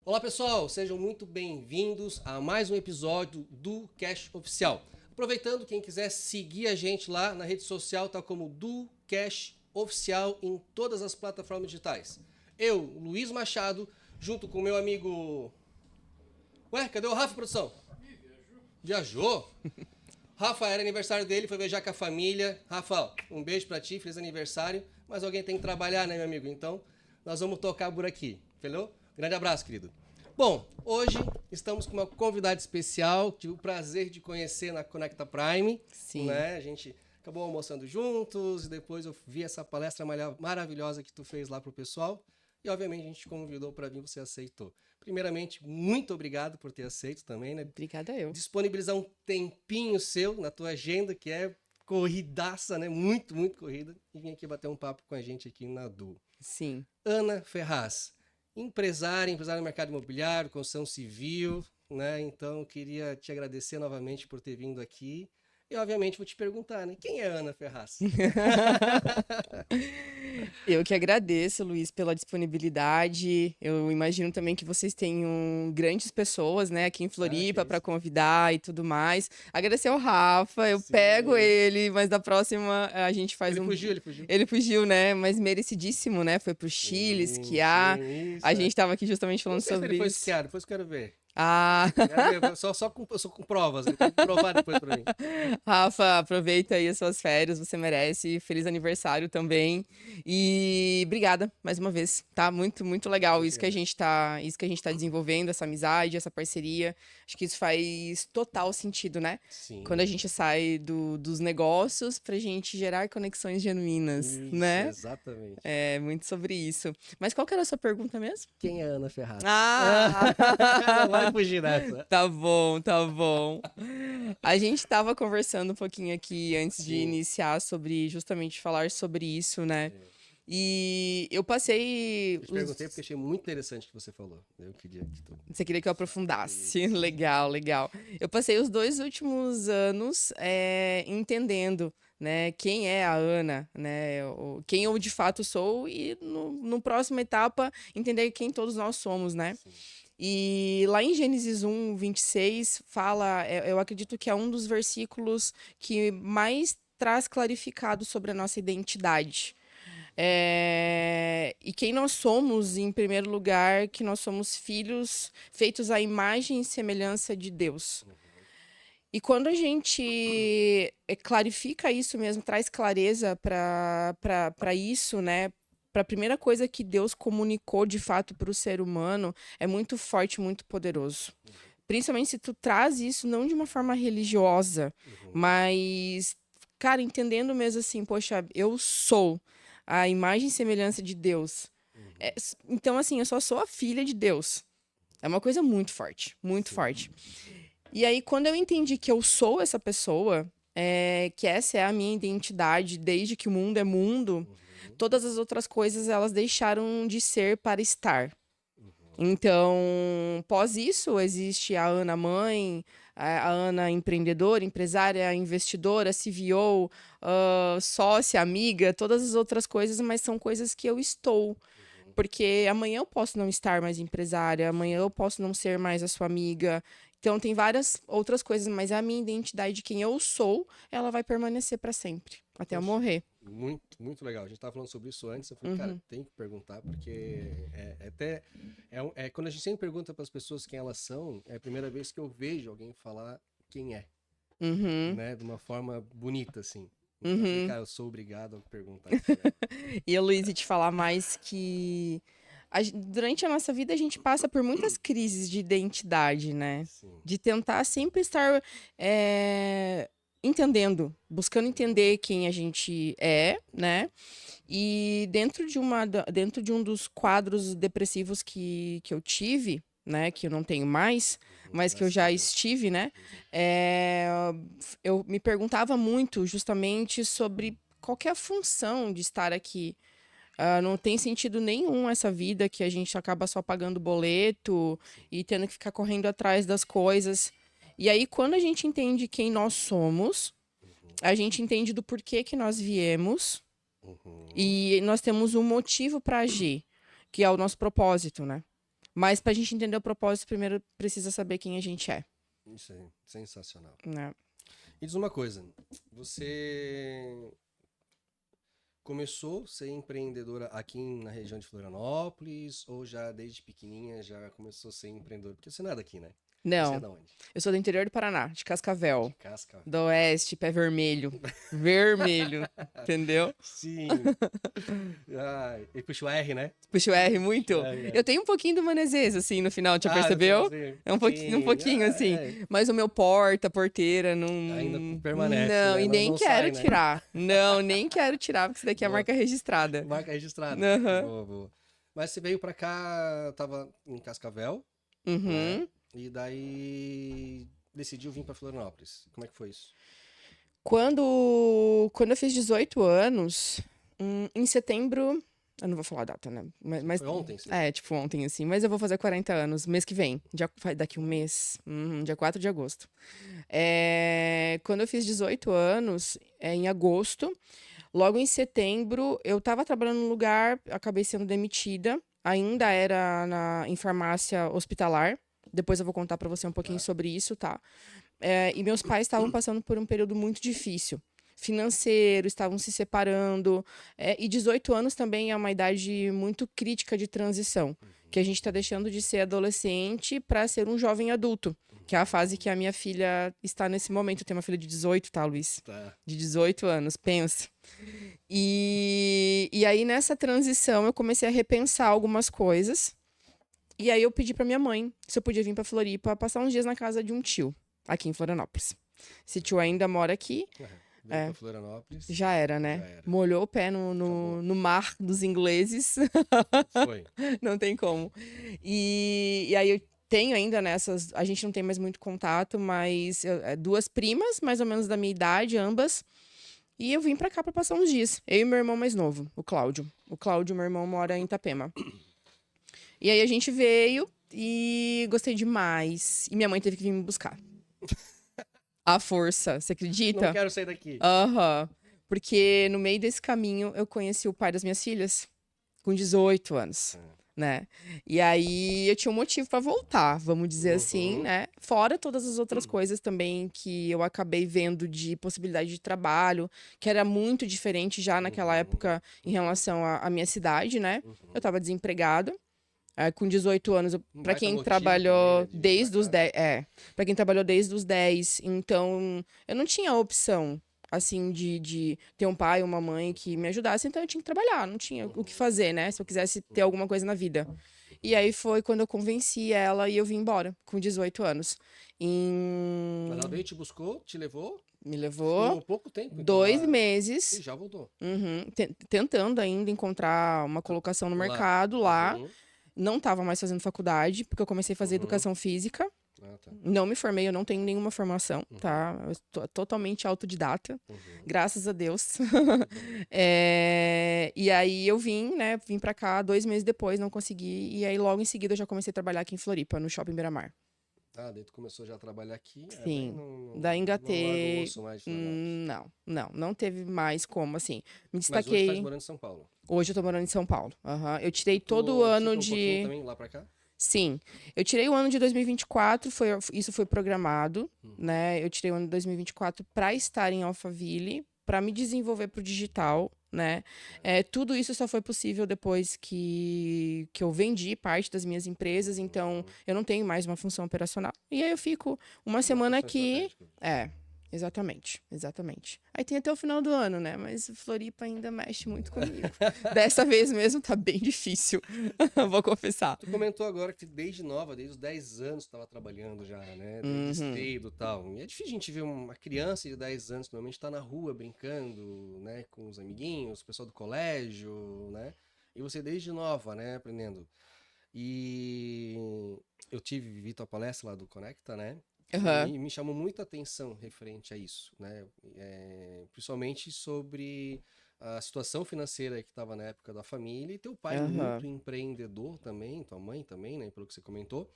Olá pessoal, sejam muito bem-vindos a mais um episódio do Cash Oficial. Aproveitando, quem quiser seguir a gente lá na rede social, tá como do Cash Oficial em todas as plataformas digitais. Eu, Luiz Machado, junto com meu amigo... Ué, cadê o Rafa, produção? Viajou? Rafa, era aniversário dele, foi viajar com a família. Rafa, um beijo pra ti, feliz aniversário. Mas alguém tem que trabalhar, né, meu amigo? Então, nós vamos tocar por aqui, entendeu? Grande abraço, querido. Bom, hoje estamos com uma convidada especial, tive o prazer de conhecer na Conecta Prime. Sim. Né? A gente acabou almoçando juntos e depois eu vi essa palestra maravilhosa que tu fez lá pro pessoal. E, obviamente, a gente te convidou para vir, você aceitou. Primeiramente, muito obrigado por ter aceito também, né? Obrigada eu. Disponibilizar um tempinho seu na tua agenda, que é corridaça, né? Muito, muito corrida. E vir aqui bater um papo com a gente aqui na Du. Sim. Ana Ferraz, empresária no mercado imobiliário, construção civil, né? Então, eu queria te agradecer novamente por ter vindo aqui. E, obviamente, vou te perguntar, né? Quem é a Ana Ferraz? Eu que agradeço, Luiz, pela disponibilidade. Eu imagino também que vocês tenham grandes pessoas, né, aqui em Floripa para convidar e tudo mais. Agradecer ao Rafa, eu pego ele, mas da próxima a gente faz Ele fugiu. Ele fugiu, né? Mas merecidíssimo, né? Foi pro Chile esquiar. A gente tava aqui justamente falando sobre ele foi isso. esquiar, depois eu quero ver. Ah, Só com provas, ele tem que provar depois pra mim. Rafa, aproveita aí as suas férias, você merece. Feliz aniversário também. E obrigada mais uma vez, tá? Muito, muito legal isso que a gente tá desenvolvendo, essa amizade, essa parceria. Acho que isso faz total sentido, né? Sim. Quando a gente sai dos negócios pra gente gerar conexões genuínas, Isso, né? Exatamente. É, muito sobre isso. Mas qual que era a sua pergunta mesmo? Quem é Ana Ferraz? Ah! Vai fugir dessa. Tá bom, tá bom. A gente tava conversando um pouquinho aqui antes de iniciar sobre justamente falar sobre isso, né? E eu passei. Eu te perguntei porque achei muito interessante o que você falou. Eu queria que tu... Você queria que eu aprofundasse? Legal, legal. Eu passei os 2 últimos anos entendendo, né, quem é a Ana, né, quem eu de fato sou e no próxima etapa entender quem todos nós somos, né? Sim. E lá em Gênesis 1, 26, fala, eu acredito que é um dos versículos que mais traz clarificado sobre a nossa identidade. E quem nós somos, em primeiro lugar, que nós somos filhos feitos à imagem e semelhança de Deus. E quando a gente clarifica isso mesmo, traz clareza para isso, né? Para a primeira coisa que Deus comunicou de fato para o ser humano, é muito forte, muito poderoso. Principalmente se tu traz isso não de uma forma religiosa, mas, cara, entendendo mesmo assim, poxa, eu sou a imagem e semelhança de Deus. Então, assim, eu só sou a filha de Deus. É uma coisa muito forte, muito forte. E aí, quando eu entendi que eu sou essa pessoa, que essa é a minha identidade desde que o mundo é mundo, todas as outras coisas, elas deixaram de ser para estar. Então, pós isso, existe a Ana mãe, a Ana empreendedora, empresária, investidora, CVO, sócia, amiga, todas as outras coisas, mas são coisas que eu estou. Porque amanhã eu posso não estar mais empresária, amanhã eu posso não ser mais a sua amiga. Então, tem várias outras coisas, mas a minha identidade de quem eu sou, ela vai permanecer para sempre, até eu morrer. Muito, muito legal. A gente estava falando sobre isso antes. Eu falei, cara, tem que perguntar, porque quando a gente sempre pergunta para as pessoas quem elas são, é a primeira vez que eu vejo alguém falar quem é, né? De uma forma bonita, assim. Então, eu falei, cara, eu sou obrigado a perguntar. E a Luísa te falar mais que durante a nossa vida a gente passa por muitas crises de identidade, né? Sim. De tentar sempre estar entendendo, buscando entender quem a gente é, né? E dentro de um dos quadros depressivos que eu tive, né? Que eu não tenho mais, mas que eu já estive, né? Eu me perguntava muito justamente sobre qual que é a função de estar aqui. Não tem sentido nenhum essa vida que a gente acaba só pagando boleto e tendo que ficar correndo atrás das coisas. E aí, quando a gente entende quem nós somos, a gente entende do porquê que nós viemos e nós temos um motivo para agir, que é o nosso propósito, né? Mas pra gente entender o propósito, primeiro precisa saber quem a gente é, Isso aí, sensacional. né? E diz uma coisa, você começou a ser empreendedora aqui na região de Florianópolis ou já desde pequenininha já começou a ser empreendedora? Porque você não é daqui, né? Você é Não, da onde? eu sou do interior do Paraná, de Cascavel. De Cascavel. Do Oeste, pé vermelho. Vermelho, entendeu? Sim. E puxa o R, né? Puxa o R muito. É. Eu tenho um pouquinho do Manezês, assim, no final, já percebeu? É um pouquinho, assim. É. Mas o meu porteira, não... Ainda permanece, Não, né? e nem Não quero sai, né? tirar. Não, nem quero tirar, porque isso daqui é a Boa. marca registrada. Marca registrada. Aham. Boa, boa. Mas você veio pra cá, tava em Cascavel, né? Uhum. E daí decidiu vir pra Florianópolis. Como é que foi isso? Quando eu fiz 18 anos, em setembro... Eu não vou falar a data, né? Mas Foi ontem, sim. tipo ontem, assim. Mas eu vou fazer 40 anos, mês que vem. Daqui um mês. Dia 4 de agosto. Quando eu fiz 18 anos, em agosto, logo em setembro, eu estava trabalhando num lugar, acabei sendo demitida. Ainda era em farmácia hospitalar. Depois eu vou contar para você um pouquinho sobre isso, tá? E meus pais estavam passando por um período muito difícil. Financeiro, estavam se separando. E 18 anos também é uma idade muito crítica de transição. Que a gente está deixando de ser adolescente para ser um jovem adulto. Que é a fase que a minha filha está nesse momento. Eu tenho uma filha de 18, tá, Luiz? Tá. De 18 anos, pensa. E aí, nessa transição, eu comecei a repensar algumas coisas. E aí, eu pedi para minha mãe se eu podia vir para Floripa passar uns dias na casa de um tio, aqui em Florianópolis. Esse tio ainda mora aqui. Veio pra Florianópolis. Já era, né? Já era. Molhou o pé Acabou. no mar dos ingleses. Foi. Não tem como. E aí eu tenho ainda nessas. A gente não tem mais muito contato, mas duas primas, mais ou menos da minha idade, ambas. E eu vim pra cá pra passar uns dias. Eu e meu irmão mais novo, o Cláudio. O Cláudio, meu irmão, mora em Itapema. E aí a gente veio e gostei demais. E minha mãe teve que vir me buscar. À força, você acredita? Não quero sair daqui. Aham. Porque no meio desse caminho eu conheci o pai das minhas filhas, com 18 anos, né? E aí eu tinha um motivo pra voltar, vamos dizer assim, né? Fora todas as outras coisas também que eu acabei vendo de possibilidade de trabalho, que era muito diferente já naquela época em relação à minha cidade, né? Eu tava desempregada. Com 18 anos, para quem trabalhou desde os 10, para quem trabalhou desde os 10, então eu não tinha opção assim de ter um pai ou uma mãe que me ajudasse, então eu tinha que trabalhar, não tinha o que fazer, né, se eu quisesse ter alguma coisa na vida. E aí foi quando eu convenci ela e eu vim embora com 18 anos. Mas ela veio, te buscou, te levou? Me levou Ficou pouco tempo. Então, 2 E meses, já voltou. tentando ainda encontrar uma colocação no mercado lá. Não estava mais fazendo faculdade, porque eu comecei a fazer educação física. Tá. Não me formei, eu não tenho nenhuma formação, tá? Eu tô totalmente autodidata, graças a Deus. E aí eu vim pra cá 2 meses depois, não consegui. E aí logo em seguida eu já comecei a trabalhar aqui em Floripa, no Shopping Beira-Mar. Daí tu começou já a trabalhar aqui. Sim. Daí engatei. Não, Não teve mais como, assim. Me Mas hoje destaquei. tá morando em São Paulo. Hoje eu tô morando em São Paulo. Eu tirei todo o ano fica um de. pouquinho também lá pra cá? Sim, eu tirei o ano de 2024, isso foi programado, né? Eu tirei o ano de 2024 para estar em Alphaville, para me desenvolver para o digital, né? Tudo isso só foi possível depois que eu vendi parte das minhas empresas, então eu não tenho mais uma função operacional. E aí eu fico uma semana aqui. Exatamente. Aí tem até o final do ano, né? Mas Floripa ainda mexe muito comigo. Dessa vez mesmo tá bem difícil, vou confessar. Tu comentou agora que desde nova, desde os 10 anos tu estava trabalhando já, né? Desde cedo e tal. E é difícil a gente ver uma criança de 10 anos, normalmente tá na rua brincando, né? Com os amiguinhos, o pessoal do colégio, né? E você desde nova, né? Aprendendo. E eu vivi tua palestra lá do Conecta, né? E me chamou muita atenção referente a isso, né? Principalmente sobre a situação financeira que estava na época da família e teu pai muito empreendedor também, tua mãe também, né? Pelo que você comentou.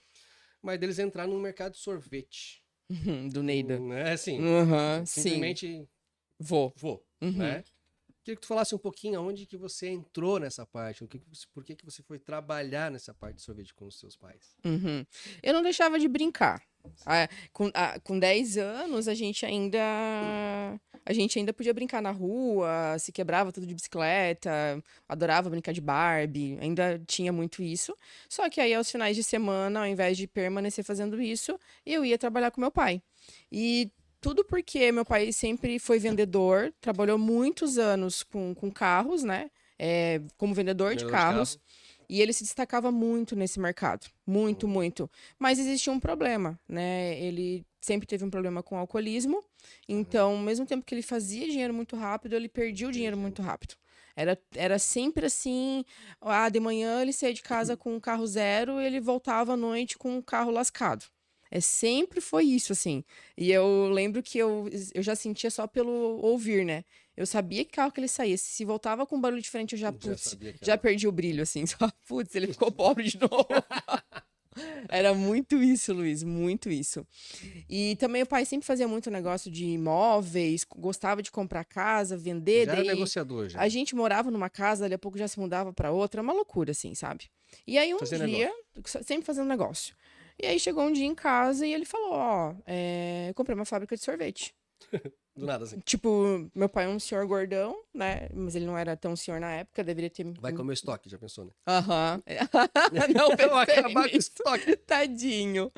Mas deles entrar no mercado de sorvete. Do Neida. Né? Assim, Sim. simplesmente vou, né? Queria que tu falasse um pouquinho aonde que você entrou nessa parte, por que que você foi trabalhar nessa parte de sorvete com os seus pais? Uhum. Eu não deixava de brincar. Com 10 anos, a gente ainda podia brincar na rua, se quebrava tudo de bicicleta, adorava brincar de Barbie, ainda tinha muito isso. Só que aí, aos finais de semana, ao invés de permanecer fazendo isso, eu ia trabalhar com meu pai. E tudo porque meu pai sempre foi vendedor, trabalhou muitos anos com carros, né? Como vendedor de Vendedor de carro? carros. E ele se destacava muito nesse mercado. Muito, muito. Mas existia um problema, né? Ele sempre teve um problema com o alcoolismo. Então, ao mesmo tempo que ele fazia dinheiro muito rápido, ele perdia o dinheiro muito rápido. Era sempre assim. De manhã ele saía de casa com um carro zero e ele voltava à noite com um carro lascado. Sempre foi isso, assim. E eu lembro que eu já sentia só pelo ouvir, né? Eu sabia que carro que ele saía. Se voltava com um barulho diferente, eu já, putz, sabia que já era. perdi o brilho, assim. Só, putz, ele ficou pobre de novo. Era muito isso, Luiz, muito isso. E também o pai sempre fazia muito negócio de imóveis, gostava de comprar casa, vender, Já era daí negociador, já. a gente morava numa casa, dali a pouco já se mudava para outra, uma loucura, assim, sabe? E aí Fazia dia, sempre fazendo negócio. E aí chegou um dia em casa e ele falou, eu comprei uma fábrica de sorvete. Do nada, assim. Tipo, meu pai é um senhor gordão, né? Mas ele não era tão senhor na época, deveria ter... Vai comer estoque, já pensou, né? Aham. Não Vai pensei acabar com o nisso. estoque. Tadinho.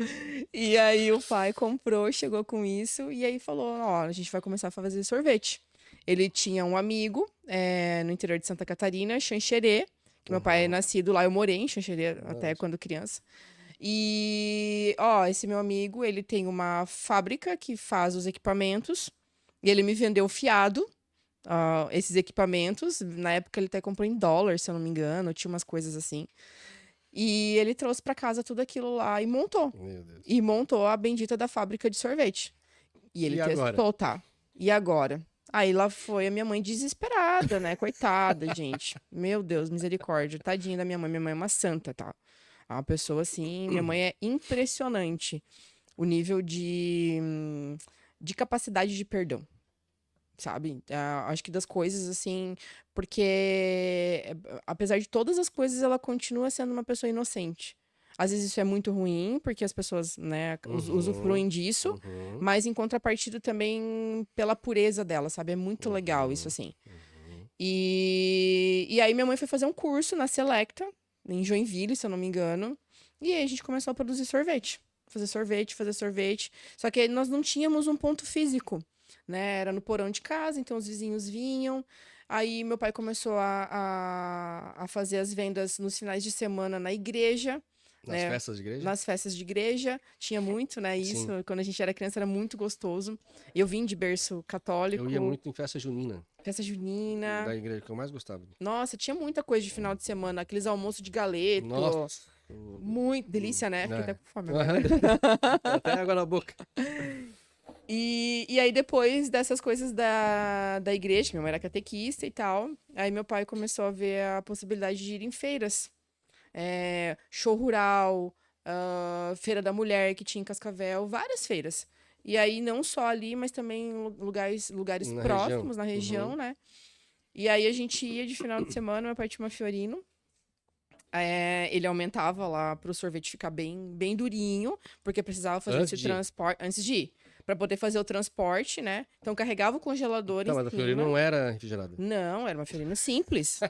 E aí o pai comprou, chegou com isso, e aí falou, a gente vai começar a fazer sorvete. Ele tinha um amigo no interior de Santa Catarina, Xanxerê, que meu pai é nascido lá, eu morei em Xanxerê até quando criança. E, esse meu amigo, ele tem uma fábrica que faz os equipamentos, e ele me vendeu fiado, esses equipamentos. Na época ele até comprou em dólar, se eu não me engano, tinha umas coisas assim. E ele trouxe pra casa tudo aquilo lá e montou. Meu Deus. E montou a bendita da fábrica de sorvete. E ele E agora? testou, tá? E agora? Aí lá foi a minha mãe desesperada, né? Coitada, gente. Meu Deus, misericórdia. Tadinha da minha mãe. Minha mãe é uma santa, tá? É uma pessoa assim. Minha mãe é impressionante. O nível de capacidade de perdão. Sabe? Acho que das coisas, assim. Porque, apesar de todas as coisas, ela continua sendo uma pessoa inocente. Às vezes isso é muito ruim, porque as pessoas, né, usufruem disso. Mas em contrapartida também pela pureza dela, sabe? É muito legal isso, assim. E aí minha mãe foi fazer um curso na Selecta, em Joinville, se eu não me engano. E aí a gente começou a produzir sorvete. Fazer sorvete. Só que aí nós não tínhamos um ponto físico, né? Era no porão de casa, então os vizinhos vinham. Aí meu pai começou a fazer as vendas nos finais de semana na igreja. Nas né? festas de igreja? Nas festas de igreja, tinha muito, né? Isso, Sim. quando a gente era criança era muito gostoso. Eu vim de berço católico. Eu ia muito em festa junina, Festa junina. da igreja que eu mais gostava. Nossa, tinha muita coisa de final de semana, aqueles almoços de galeto. Nossa. Muito delícia, né? Fiquei até com fome agora. Até água na boca. E aí, depois dessas coisas da igreja, que minha mãe era catequista e tal, aí meu pai começou a ver a possibilidade de ir em feiras. Show rural, Feira da Mulher, que tinha em Cascavel, várias feiras. E aí, não só ali, mas também em lugares Na próximos, região. na região, né? E aí, a gente ia de final de semana, meu pai tinha uma Fiorino. Ele aumentava lá pro sorvete ficar bem, bem durinho, porque precisava fazer Antes esse de ir. transporte antes de ir. Pra poder fazer o transporte, né? Então carregava o congelador Tá, em mas a cima. Fiorino não era refrigerada. Não, era uma Fiorino simples.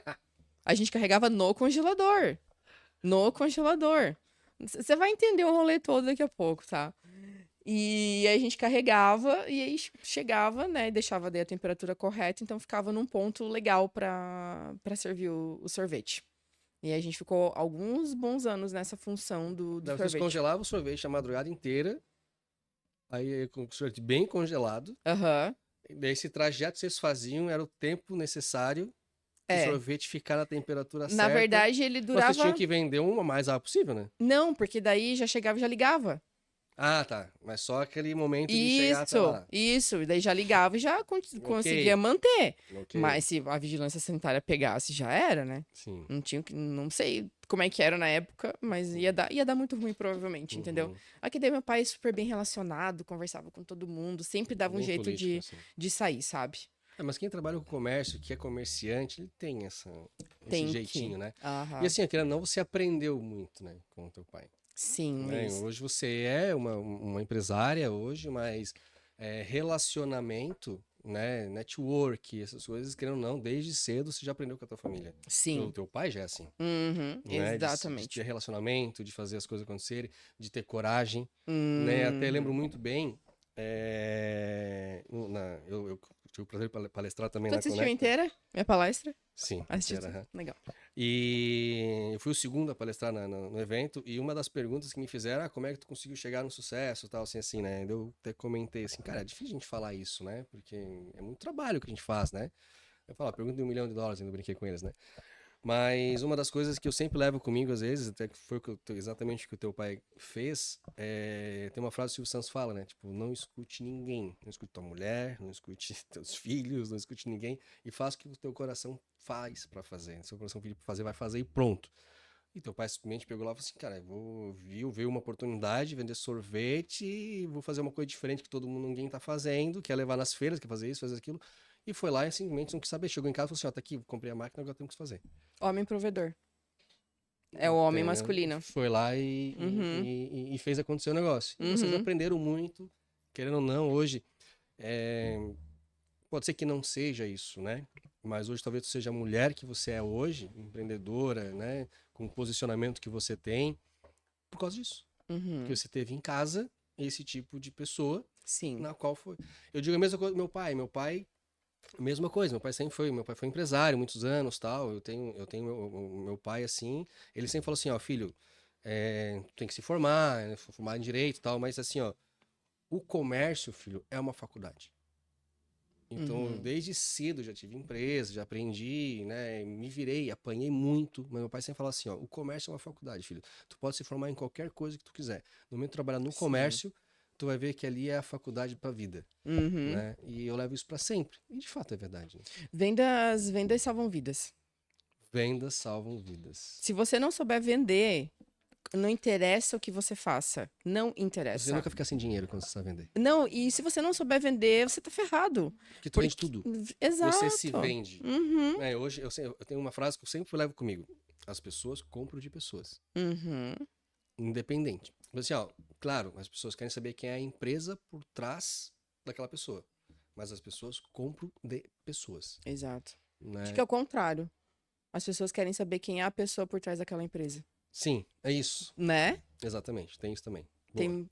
A gente carregava no congelador. No congelador. Você vai entender o rolê todo daqui a pouco, tá? E aí a gente carregava e aí chegava, né? E deixava daí a temperatura correta, então ficava num ponto legal pra servir o sorvete. E aí a gente ficou alguns bons anos nessa função do Daí vocês sorvete. congelavam o sorvete a madrugada inteira. Aí com o sorvete bem congelado. Aham. E daí esse trajeto que vocês faziam era o tempo necessário o sorvete ficar na temperatura certa. Na verdade, ele Mas durava... vocês tinham que vender o mais rápido possível, né? Não, porque daí já chegava e já ligava. Ah, tá. Mas só aquele momento de chegar até lá. Isso. E daí já ligava e já conseguia manter. Ok. Mas se a vigilância sanitária pegasse, já era, né? Sim. Não sei como é que era na época, mas ia dar muito ruim, provavelmente, entendeu? Aqui daí meu pai é super bem relacionado, conversava com todo mundo, sempre dava um Bem jeito político, assim. de sair, sabe? Mas quem trabalha com comércio, que é comerciante, ele tem esse Tem jeitinho, que. né? Aham. E assim, querendo ou não, você aprendeu muito, né, com o teu pai. Sim, Né? Luiz. Hoje você é uma empresária hoje, mas relacionamento, né, network, essas coisas, querendo ou não, desde cedo você já aprendeu com a tua família. O Sim. teu pai já é assim, Uhum, né, de ter exatamente. relacionamento, de fazer as coisas acontecerem, de ter coragem, né? Até lembro Uhum. muito bem, eu tive o prazer de palestrar também Tu na assistiu Conecta. inteira? Minha palestra? Sim, Assistiu inteira. tudo? Aham. Legal. E eu fui o segundo a palestrar no evento, e uma das perguntas que me fizeram, como é que tu conseguiu chegar no sucesso, tal, assim, né? Eu até comentei assim, cara, é difícil a gente falar isso, né? Porque é muito trabalho que a gente faz, né? Eu falo, pergunta de $1 milhão, ainda brinquei com eles, né? Mas uma das coisas que eu sempre levo comigo, às vezes, até que foi exatamente o que o teu pai fez, tem uma frase que o Silvio Santos fala, né? Tipo, não escute ninguém. Não escute tua mulher, não escute teus filhos, não escute ninguém. E faça o que o teu coração faz pra fazer. Se o coração pedir pra fazer, vai fazer e pronto. E teu pai simplesmente pegou lá e falou assim, cara, veio uma oportunidade de vender sorvete e vou fazer uma coisa diferente que todo mundo, ninguém tá fazendo, quer levar nas feiras, quer fazer isso, fazer aquilo. E foi lá e simplesmente não quis saber. Chegou em casa e falou assim, ó, tá aqui, comprei a máquina, agora temos que fazer. Homem provedor. É o homem Entendeu? masculino. Foi lá Uhum. e fez acontecer o negócio. E vocês Uhum. aprenderam muito, querendo ou não, hoje. é, Pode ser que não seja isso, né? Mas hoje talvez tu seja a mulher que você é hoje, empreendedora, né? Com o posicionamento que você tem, por causa disso. Porque Uhum. você teve em casa esse tipo de pessoa Sim. na qual foi. Eu digo a mesma coisa do meu pai. Meu pai, mesma coisa. Meu pai foi empresário muitos anos, tal. Eu tenho meu pai assim. Ele sempre falou assim, ó, filho, tu tem que se formar, né, formar em direito, tal. Mas assim, ó, o comércio, filho, é uma faculdade. Então, Uhum. desde cedo eu já tive empresa, já aprendi, né? Me virei, apanhei muito. Mas meu pai sempre falava assim, ó, o comércio é uma faculdade, filho. Tu pode se formar em qualquer coisa que tu quiser. No momento de trabalhar no Sim. comércio, tu vai ver que ali é a faculdade pra vida, Uhum. né? E eu levo isso pra sempre. E de fato é verdade, né? Vendas salvam vidas. Vendas salvam vidas. Se você não souber vender, não interessa o que você faça. Não Você interessa. nunca fica sem dinheiro quando você sabe vender. Não, e se você não souber vender, você tá ferrado. Porque tu vende Porque. tudo. Você se Exato. vende. Uhum. Né? Hoje eu tenho uma frase que eu sempre levo comigo. As pessoas compram de pessoas. Uhum. Independente. Mas, assim, ó, claro, as pessoas querem saber quem é a empresa por trás daquela pessoa. Mas as pessoas compram de pessoas, Exato. Acho que né? é o contrário. As pessoas querem saber quem é a pessoa por trás daquela empresa. Sim, é isso. Né? Exatamente, tem isso também. Boa. Tem,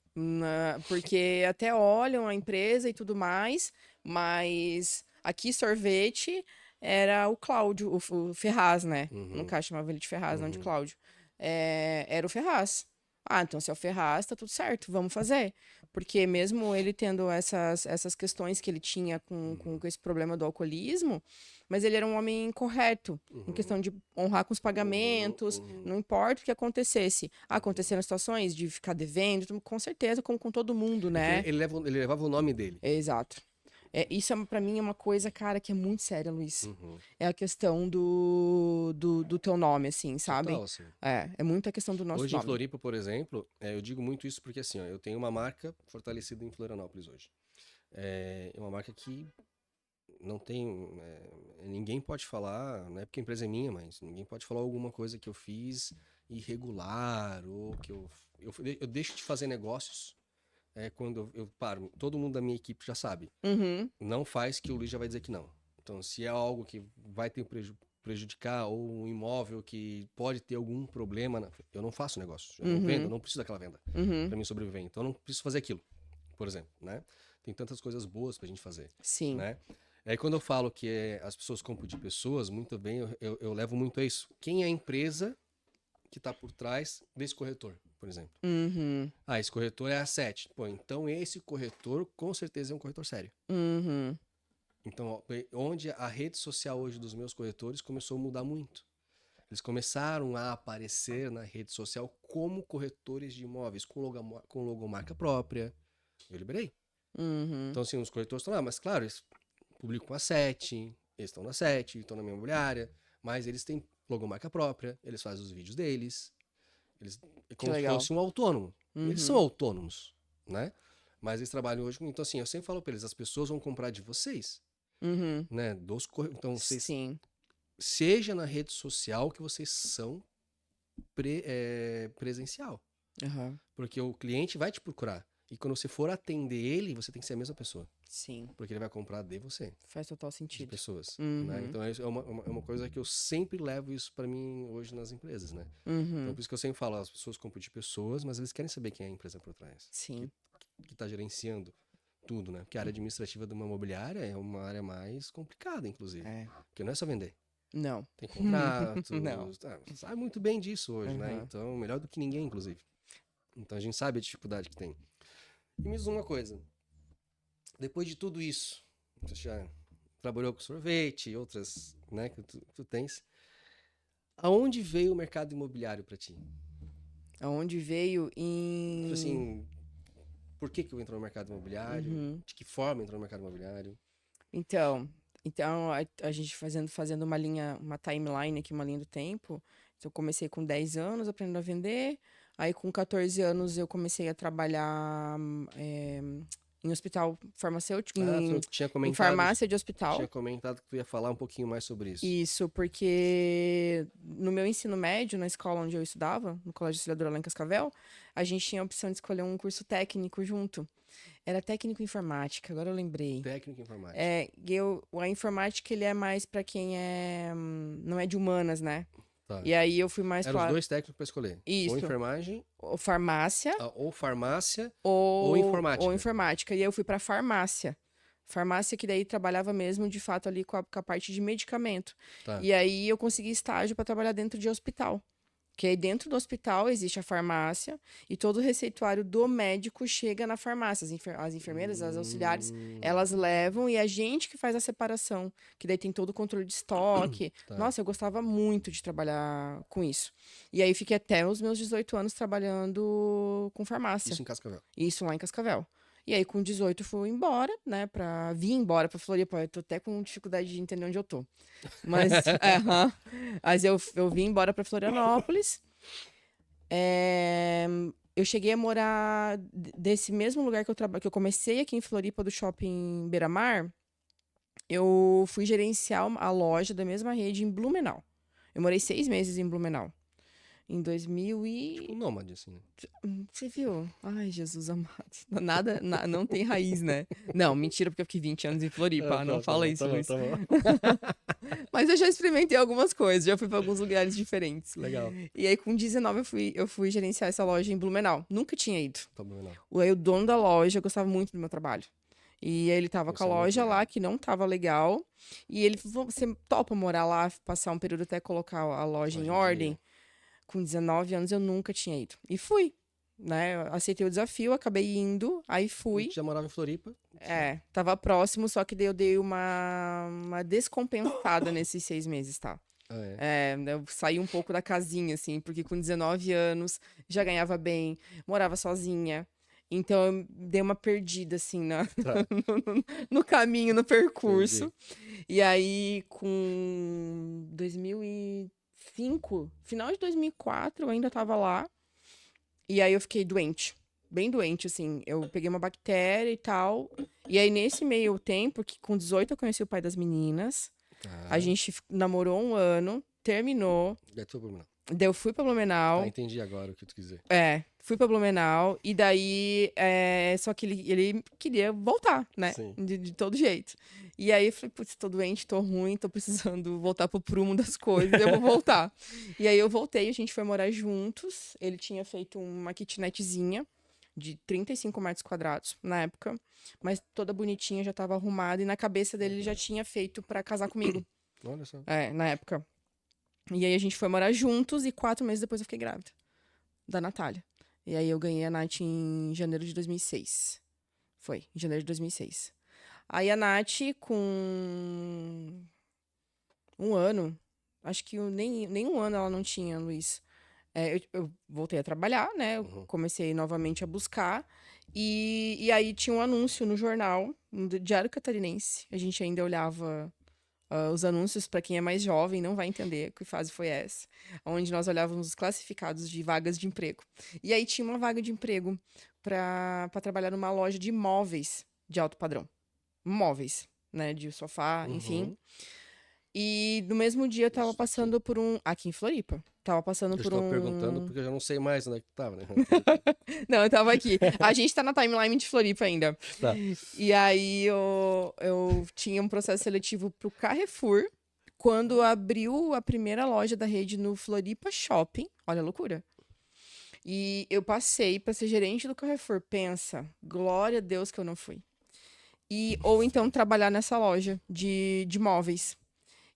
porque até olham a empresa e tudo mais, mas aqui sorvete era o Cláudio, o Ferraz, né? No Uhum, caso chamava ele de Ferraz, não de uhum, Cláudio. Era o Ferraz. Ah, então se é o Ferraz, tá tudo certo, vamos fazer. Porque mesmo ele tendo essas questões que ele tinha com uhum, esse problema do alcoolismo, mas ele era um homem correto, em uhum, questão de honrar com os uhum, pagamentos, uhum, não importa o que acontecesse. uhum. Aconteceram situações de ficar devendo, com certeza, como com todo mundo, É que né? ele levava o nome dele. Exato. Isso para mim é uma coisa, cara, que é muito séria, Luiz. Uhum. É a questão do teu nome, assim, sabe? Total, assim. É muito a questão do nosso Hoje em nome. Floripa, por exemplo, eu digo muito isso porque assim, ó, eu tenho uma marca fortalecida em Florianópolis hoje. É uma marca que não tem. Ninguém pode falar, não é porque a empresa é minha, mas ninguém pode falar alguma coisa que eu fiz irregular ou que eu deixo de fazer negócios quando eu paro. Todo mundo da minha equipe já sabe. Uhum, Não faz que o Luiz já vai dizer que não. Então, se é algo que vai ter prejudicar ou um imóvel que pode ter algum problema, eu não faço negócio. Eu não vendo, eu uhum, não preciso daquela venda uhum. para mim sobreviver. Então, eu não preciso fazer aquilo, por exemplo, né? Tem tantas coisas boas pra gente fazer, Sim. né? Aí quando eu falo que as pessoas compram de pessoas, muito bem, eu levo muito a isso. Quem é a empresa que está por trás desse corretor, por exemplo? Uhum, Ah, esse corretor é a Sete. Pô, então esse corretor com certeza é um corretor sério. uhum. Então, ó, onde a rede social hoje dos meus corretores começou a mudar muito. Eles começaram a aparecer na rede social como corretores de imóveis, com logomarca própria. Eu liberei. Uhum. Então, assim, os corretores estão lá, mas claro, eles publicam com a Sete, eles estão na Sete, estão na minha imobiliária, mas eles têm logomarca própria, eles fazem os vídeos deles, eles é Que como se legal. fosse um autônomo. Eles são Uhum. autônomos, né? Mas eles trabalham hoje, então assim, eu sempre falo para eles, as pessoas vão comprar de vocês. Uhum. né? Então, vocês, Sim. seja na rede social que vocês são presencial. Aham. Porque o cliente vai te procurar. E quando você for atender ele, você tem que ser a mesma pessoa. Sim. Porque ele vai comprar de você, Faz total de sentido. pessoas. Uhum. Né? Então, isso é uma coisa que eu sempre levo isso para mim hoje nas empresas, né? Uhum. Então, por isso que eu sempre falo, as pessoas compram de pessoas, mas eles querem saber quem é a empresa por trás. Sim. Que está gerenciando tudo, né? Porque a área administrativa de uma imobiliária é uma área mais complicada, inclusive. É. Porque não é só vender. Não. Tem contratos. Não. Você sabe muito bem disso hoje, né? Uhum. Então, melhor do que ninguém, inclusive. Então, a gente sabe a dificuldade que tem. E me diz uma coisa. Depois de tudo isso, você já trabalhou com sorvete e outras, né, que tu tens. Aonde veio o mercado imobiliário para ti? Aonde veio Tipo em... assim, por que eu entro no mercado imobiliário? Uhum. De que forma entrou no mercado imobiliário? Então a gente fazendo uma linha, uma timeline aqui, uma linha do tempo. Então, eu comecei com 10 anos aprendendo a vender. Aí, com 14 anos, eu comecei a trabalhar em hospital farmacêutico, Tu em farmácia de tinha hospital. comentado que tu ia falar um pouquinho mais sobre isso. Isso, porque no meu ensino médio, na escola onde eu estudava, no Colégio Auxiliadora lá em Cascavel, a gente tinha a opção de escolher um curso técnico junto. Era técnico em informática, agora eu lembrei. Técnico em informática. A informática, ele é mais pra quem não é de humanas, né? Tá. E aí eu fui mais Eram os pra dois técnicos para escolher. Isso. Ou enfermagem, ou farmácia ou farmácia, ou informática. ou informática. E aí eu fui pra farmácia. Farmácia que daí trabalhava mesmo, de fato, ali com a parte de medicamento. Tá. E aí eu consegui estágio pra trabalhar dentro de hospital. Que aí dentro do hospital existe a farmácia e todo o receituário do médico chega na farmácia. As enfermeiras, as auxiliares, elas levam e a gente que faz a separação. Que daí tem todo o controle de estoque. Tá. Nossa, eu gostava muito de trabalhar com isso. E aí fiquei até os meus 18 anos trabalhando com farmácia. Isso em Cascavel. Isso lá em Cascavel. E aí, com 18, fui embora, né? Vim embora pra Floripa. Eu tô até com dificuldade de entender onde eu tô. Mas, mas eu vim embora pra Florianópolis. Eu cheguei a morar desse mesmo lugar que eu comecei aqui em Floripa, do shopping Beira-Mar. Eu fui gerenciar a loja da mesma rede em Blumenau. Eu morei 6 meses em Blumenau. Em 2000 e... Tipo um nômade, assim, né? Você viu? Ai, Jesus amado. Nada, não tem raiz, né? Não, mentira, porque eu fiquei 20 anos em Floripa. Não fala isso, Luiz. Tá bom. Mas eu já experimentei algumas coisas, já fui pra alguns lugares diferentes. Legal. E aí, com 19, eu fui gerenciar essa loja em Blumenau. Nunca tinha ido. Tá bom, não. Aí, o dono da loja gostava muito do meu trabalho. E aí, ele tava Isso com a é muito loja legal. lá, que não tava legal. E ele falou, você topa morar lá, passar um período até colocar a loja Hoje em em ordem? dia. Com 19 anos, eu nunca tinha ido. E fui, né? Eu aceitei o desafio, acabei indo, aí fui. Já morava em Floripa. Tava próximo, só que daí eu dei uma descompensada nesses 6 meses, tá? Eu saí um pouco da casinha, assim, porque com 19 anos já ganhava bem, morava sozinha. Então eu dei uma perdida, assim, Tá. no caminho, no percurso. Entendi. E aí, com 2005, final de 2004, eu ainda tava lá. E aí eu fiquei doente. Bem doente, assim. Eu peguei uma bactéria e tal. E aí, nesse meio tempo, que com 18 eu conheci o pai das meninas. Tá. A gente namorou 1 ano, terminou. Daí tu foi pra Blumenau. Daí eu fui pra Blumenau. Tá, entendi agora o que tu quiser. Fui pra Blumenau. E daí, só que ele queria voltar, né? Sim. De todo jeito. E aí eu falei, putz, tô doente, tô ruim, tô precisando voltar pro prumo das coisas, eu vou voltar. E aí eu voltei, a gente foi morar juntos. Ele tinha feito uma kitnetzinha de 35 metros quadrados na época, mas toda bonitinha, já tava arrumada, e na cabeça dele ele já tinha feito pra casar comigo. Olha só. Na época. E aí a gente foi morar juntos, e 4 meses depois eu fiquei grávida da Natália. E aí eu ganhei a Nath em janeiro de 2006. Foi, em janeiro de 2006. Aí a Nath, com 1 ano, acho que nem 1 ano ela não tinha, Luiz. Eu voltei a trabalhar, né? Eu comecei novamente a buscar. E aí tinha um anúncio no jornal, no Diário Catarinense. A gente ainda olhava os anúncios, para quem é mais jovem, não vai entender que fase foi essa. Onde nós olhávamos os classificados de vagas de emprego. E aí tinha uma vaga de emprego para trabalhar numa loja de móveis de alto padrão. Móveis. né, de sofá, enfim. Uhum. E no mesmo dia eu tava passando por um... Aqui em Floripa. Tava passando Eu por estou perguntando um... porque eu já não sei mais onde é que tu tava, né? Não, eu tava aqui. A gente tá na timeline de Floripa ainda. Tá. E aí eu tinha um processo seletivo pro Carrefour. Quando abriu a primeira loja da rede no Floripa Shopping. Olha a loucura. E eu passei para ser gerente do Carrefour. Pensa, glória a Deus que eu não fui. Ou então trabalhar nessa loja de móveis.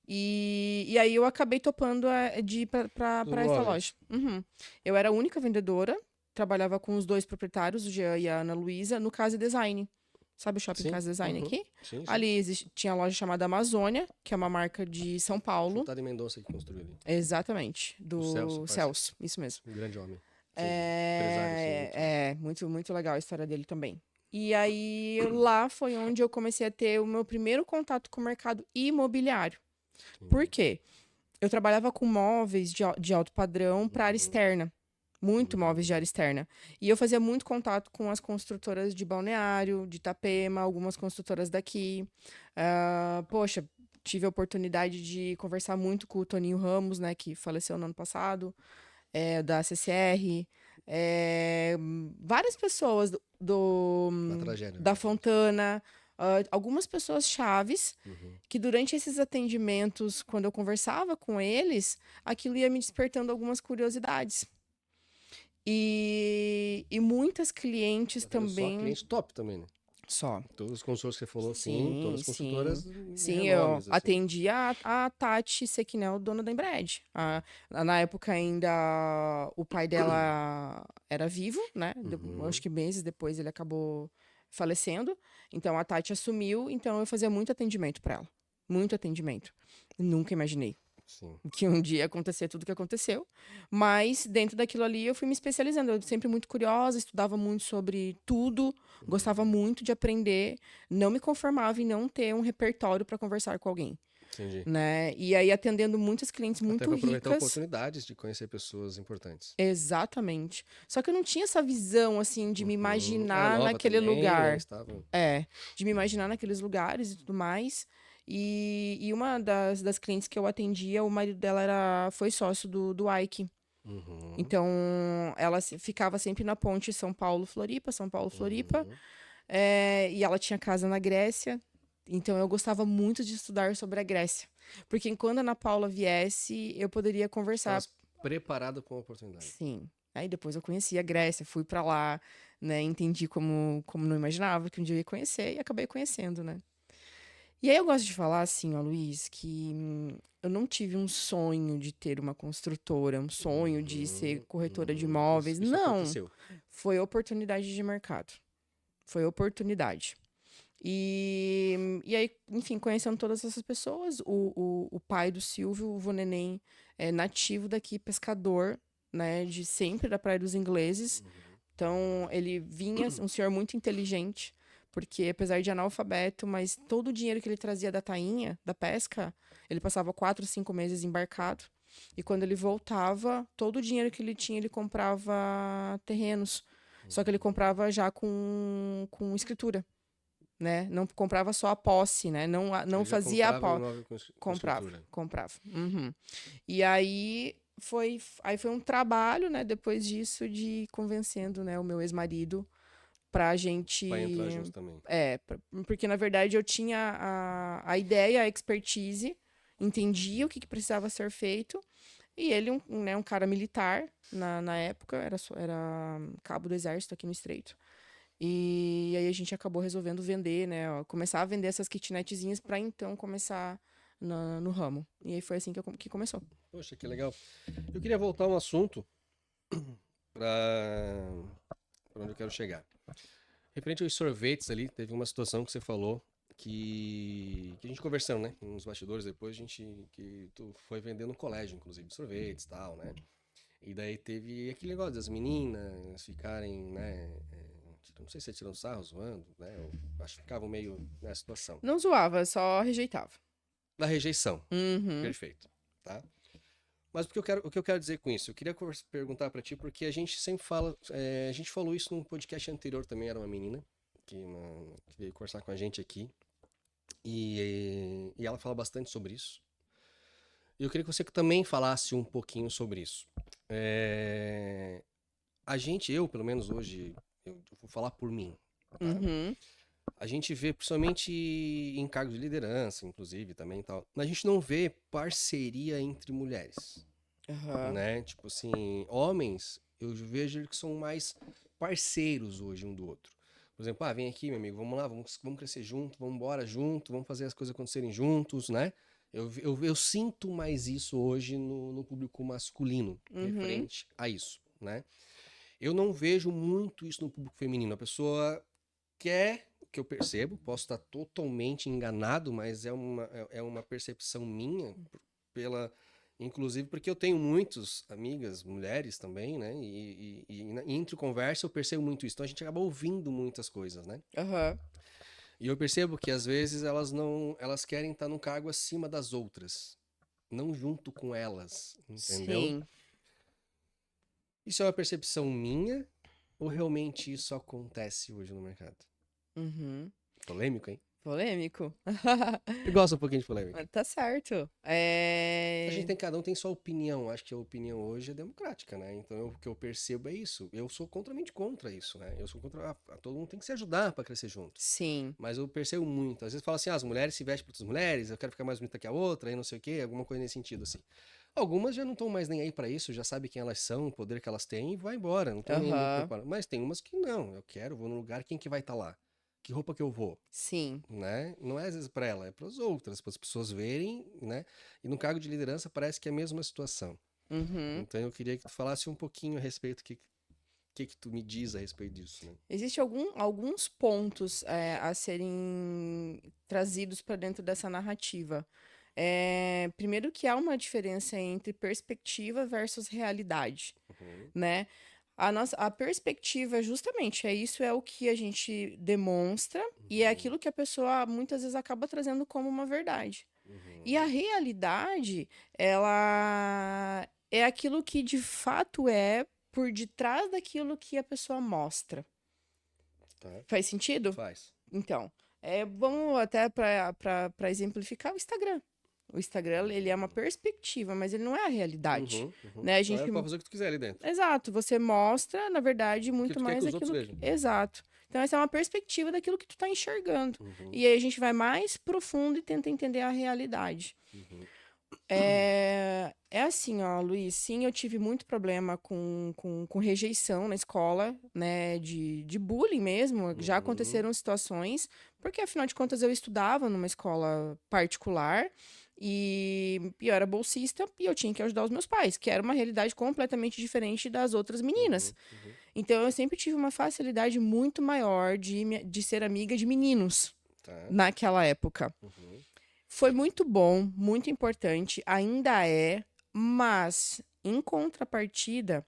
E aí eu acabei topando de ir Dos para essa móveis. loja. Uhum. Eu era a única vendedora, trabalhava com os 2 proprietários, o Jean e a Ana Luísa, no Casa Design. Sabe o Shopping Sim. Casa Design Uhum. aqui? Sim, sim. Ali tinha a loja chamada Amazônia, que é uma marca de São Paulo. Furtado em Mendonça que construiu ali. Exatamente, O Celso, do parece. Celso, isso mesmo. Um grande homem. Sim, empresário, assim. Muito, muito legal a história dele também. E aí, lá foi onde eu comecei a ter o meu primeiro contato com o mercado imobiliário. Por quê? Eu trabalhava com móveis de alto padrão para área externa. Muito móveis de área externa. E eu fazia muito contato com as construtoras de Balneário, de Itapema, algumas construtoras daqui. Poxa, tive a oportunidade de conversar muito com o Toninho Ramos, né, que faleceu no ano passado, da CCR. Várias pessoas Da tragédia. da Fontana, algumas pessoas chaves Uhum. que durante esses atendimentos, quando eu conversava com eles, aquilo ia me despertando algumas curiosidades. E muitas clientes Tá vendo? Só também. cliente top também, né? Só. Todos os consórcios que você falou, sim. Todas Sim, as construtoras sim. de Sim, eu renomes, assim. atendi a Tati Sequinel, dona da Embred. Na época ainda o pai dela era vivo, né? Acho que meses depois ele acabou falecendo. Então a Tati assumiu, então eu fazia muito atendimento para ela. Muito atendimento. Nunca imaginei Sim. que um dia ia acontecer tudo o que aconteceu. Mas dentro daquilo ali eu fui me especializando. Eu sempre muito curiosa, estudava muito sobre tudo, gostava muito de aprender, não me conformava em não ter um repertório para conversar com alguém, Entendi. né? E aí atendendo muitas clientes Até muito para aproveitar ricas. oportunidades de conhecer pessoas importantes. Exatamente. Só que eu não tinha essa visão assim de me Era imaginar nova naquele também, né? lugar. Estava... De me imaginar naqueles lugares e tudo mais. E uma das clientes que eu atendia, o marido dela foi sócio do Ike. Uhum. Então, ela ficava sempre na ponte São Paulo-Floripa, São Paulo-Floripa. Uhum. E ela tinha casa na Grécia. Então, eu gostava muito de estudar sobre a Grécia. Porque quando a Ana Paula viesse, eu poderia conversar. Estavas preparada para uma oportunidade. Sim. Aí depois eu conheci a Grécia, fui pra lá, né? Entendi como não imaginava que um dia eu ia conhecer e acabei conhecendo, né? E aí eu gosto de falar assim, ó, Luiz, que eu não tive um sonho de ter uma construtora, um sonho de ser corretora de imóveis. Isso Não, aconteceu. foi oportunidade de mercado. Foi oportunidade. E aí, enfim, conhecendo todas essas pessoas, o pai do Silvio, o vô Neném, é nativo daqui, pescador, né, de sempre da Praia dos Ingleses. Então, ele vinha, um senhor muito inteligente, porque apesar de analfabeto, mas todo o dinheiro que ele trazia da tainha, da pesca, ele passava 4, 5 meses embarcado. E quando ele voltava, todo o dinheiro que ele tinha, ele comprava terrenos. Só que ele comprava já com escritura, né? Não comprava só a posse, né? Não Ele já fazia a comprava o posse. imóvel com escritura. Comprava. Uhum. E aí foi um trabalho, né? Depois disso, de ir convencendo, né, o meu ex-marido pra gente. Vai entrar junto também. Porque na verdade eu tinha a ideia, a expertise, entendia o que precisava ser feito. E ele, um cara militar, na época, era cabo do exército aqui no Estreito. E aí a gente acabou resolvendo vender, né? Começar a vender essas kitnetzinhas para então começar no ramo. E aí foi assim que começou. Poxa, que legal. Eu queria voltar a um assunto para onde eu quero chegar. Referente aos sorvetes ali, teve uma situação que você falou que a gente conversando, né? Nos bastidores depois, que tu foi vender no colégio, inclusive, sorvetes e tal, né? E daí teve aquele negócio das meninas ficarem, né? Não sei se é tirando sarro, zoando, né? Eu acho que ficavam meio nessa situação. Não zoava, só rejeitava. Da rejeição. Uhum. Perfeito. Tá? Mas o que eu quero dizer com isso? Eu queria perguntar pra ti, porque a gente sempre fala. A gente falou isso num podcast anterior também, era uma menina que veio conversar com a gente aqui. E ela fala bastante sobre isso. E eu queria que você também falasse um pouquinho sobre isso. Eu, pelo menos hoje, eu vou falar por mim, tá? Uhum. A gente vê, principalmente em cargos de liderança, inclusive, também e tal, a gente não vê parceria entre mulheres, Aham. né? Tipo assim, homens, eu vejo que são mais parceiros hoje um do outro. Por exemplo, vem aqui, meu amigo, vamos lá, vamos crescer junto, vamos embora junto, vamos fazer as coisas acontecerem juntos, né? Eu sinto mais isso hoje no público masculino, Uhum. referente a isso, né? Eu não vejo muito isso no público feminino. A pessoa quer, que eu percebo, posso estar totalmente enganado, mas é uma percepção minha, pela, inclusive porque eu tenho muitas amigas, mulheres também, né? E entre conversa eu percebo muito isso. Então a gente acaba ouvindo muitas coisas, né? Aham. E eu percebo que às vezes elas querem estar num cargo acima das outras, não junto com elas, entendeu? Sim. Isso é uma percepção minha ou realmente isso acontece hoje no mercado? Uhum. Polêmico, hein? Polêmico. Eu gosto um pouquinho de polêmica. Mas tá certo. Cada um tem sua opinião. Acho que a opinião hoje é democrática, né? Então o que eu percebo é isso. Eu sou contra isso, né? Eu sou contra. Todo mundo tem que se ajudar para crescer junto. Sim. Mas eu percebo muito. Às vezes fala assim, as mulheres se vestem para outras mulheres, eu quero ficar mais bonita que a outra, e não sei o quê, alguma coisa nesse sentido, assim. Algumas já não estão mais nem aí para isso, já sabem quem elas são, o poder que elas têm e vai embora. Não estão nem muito Aham. preocupadas. Mas tem umas que não. Vou no lugar, quem que vai estar lá? Que roupa que eu vou? Sim. Né? Não é às vezes para ela, é para as outras, para as pessoas verem, né? E no cargo de liderança parece que é a mesma situação. Uhum. Então eu queria que tu falasse um pouquinho a respeito, que tu me diz a respeito disso, né? Existem alguns pontos a serem trazidos para dentro dessa narrativa. Primeiro que há uma diferença entre perspectiva versus realidade, Uhum, né? A perspectiva, justamente, é o que a gente demonstra e é uhum, aquilo que a pessoa muitas vezes acaba trazendo como uma verdade. E a uhum, realidade, ela é aquilo que de fato é por detrás daquilo que a pessoa mostra. tá? Faz sentido? Faz. Então, vamos até para exemplificar o Instagram. O Instagram, ele é uma perspectiva, mas ele não é a realidade, Uhum, uhum. né? A Não gente é pra fazer o que tu quiser ali dentro. Exato, você mostra, na verdade, O que muito tu quer que mais os outros aquilo que. vejam. Exato. Então, essa é uma perspectiva daquilo que tu tá enxergando. Uhum, E aí a gente vai mais profundo e tenta entender a realidade. uhum, É assim, ó, Luiz, sim, eu tive muito problema com rejeição na escola, né, de bullying mesmo. Já uhum, aconteceram situações, porque afinal de contas eu estudava numa escola particular e eu era bolsista e eu tinha que ajudar os meus pais, que era uma realidade completamente diferente das outras meninas. uhum, uhum. Então eu sempre tive uma facilidade muito maior de ser amiga de meninos Tá. naquela época. Uhum, Foi muito bom, muito importante, ainda é, mas em contrapartida,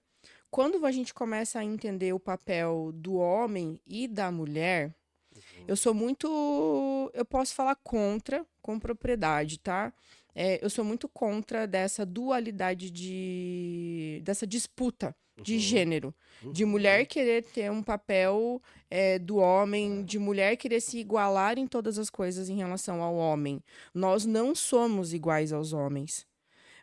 quando a gente começa a entender o papel do homem e da mulher, eu uhum, sou muito, eu posso falar contra com propriedade, tá? Eu sou muito contra dessa dualidade dessa disputa de uhum, gênero, de mulher uhum. querer ter um papel do homem, Tá. de mulher querer se igualar em todas as coisas em relação ao homem. Nós não somos iguais aos homens.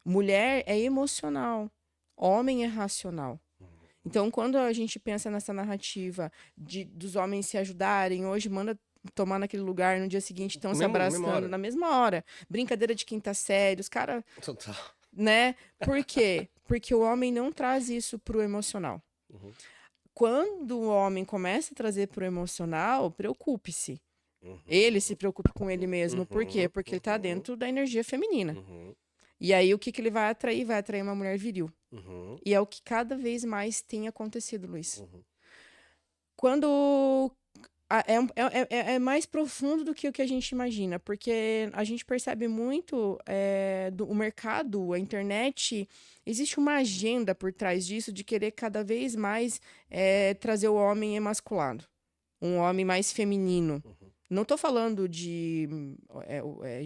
Mulher é emocional, homem é racional. Uhum. Então, quando a gente pensa nessa narrativa dos homens se ajudarem, hoje manda tomar naquele lugar, no dia seguinte estão se Na mesma abraçando hora. na mesma hora. Brincadeira de quinta série, os caras, Total. né? Por quê? Porque o homem não traz isso pro emocional. Uhum, Quando o homem começa a trazer pro emocional, preocupe-se. Ele se uhum, preocupe com ele mesmo. Por quê? uhum, Porque ele tá uhum, dentro da energia feminina. uhum, E aí, o que que ele vai atrair? Vai atrair uma mulher viril. uhum, E é o que cada vez mais tem acontecido, Luiz. uhum. Quando é mais profundo do que o que a gente imagina, porque a gente percebe muito o mercado, a internet, existe uma agenda por trás disso de querer cada vez mais trazer o homem emasculado, um homem mais feminino. Uhum. Não tô falando de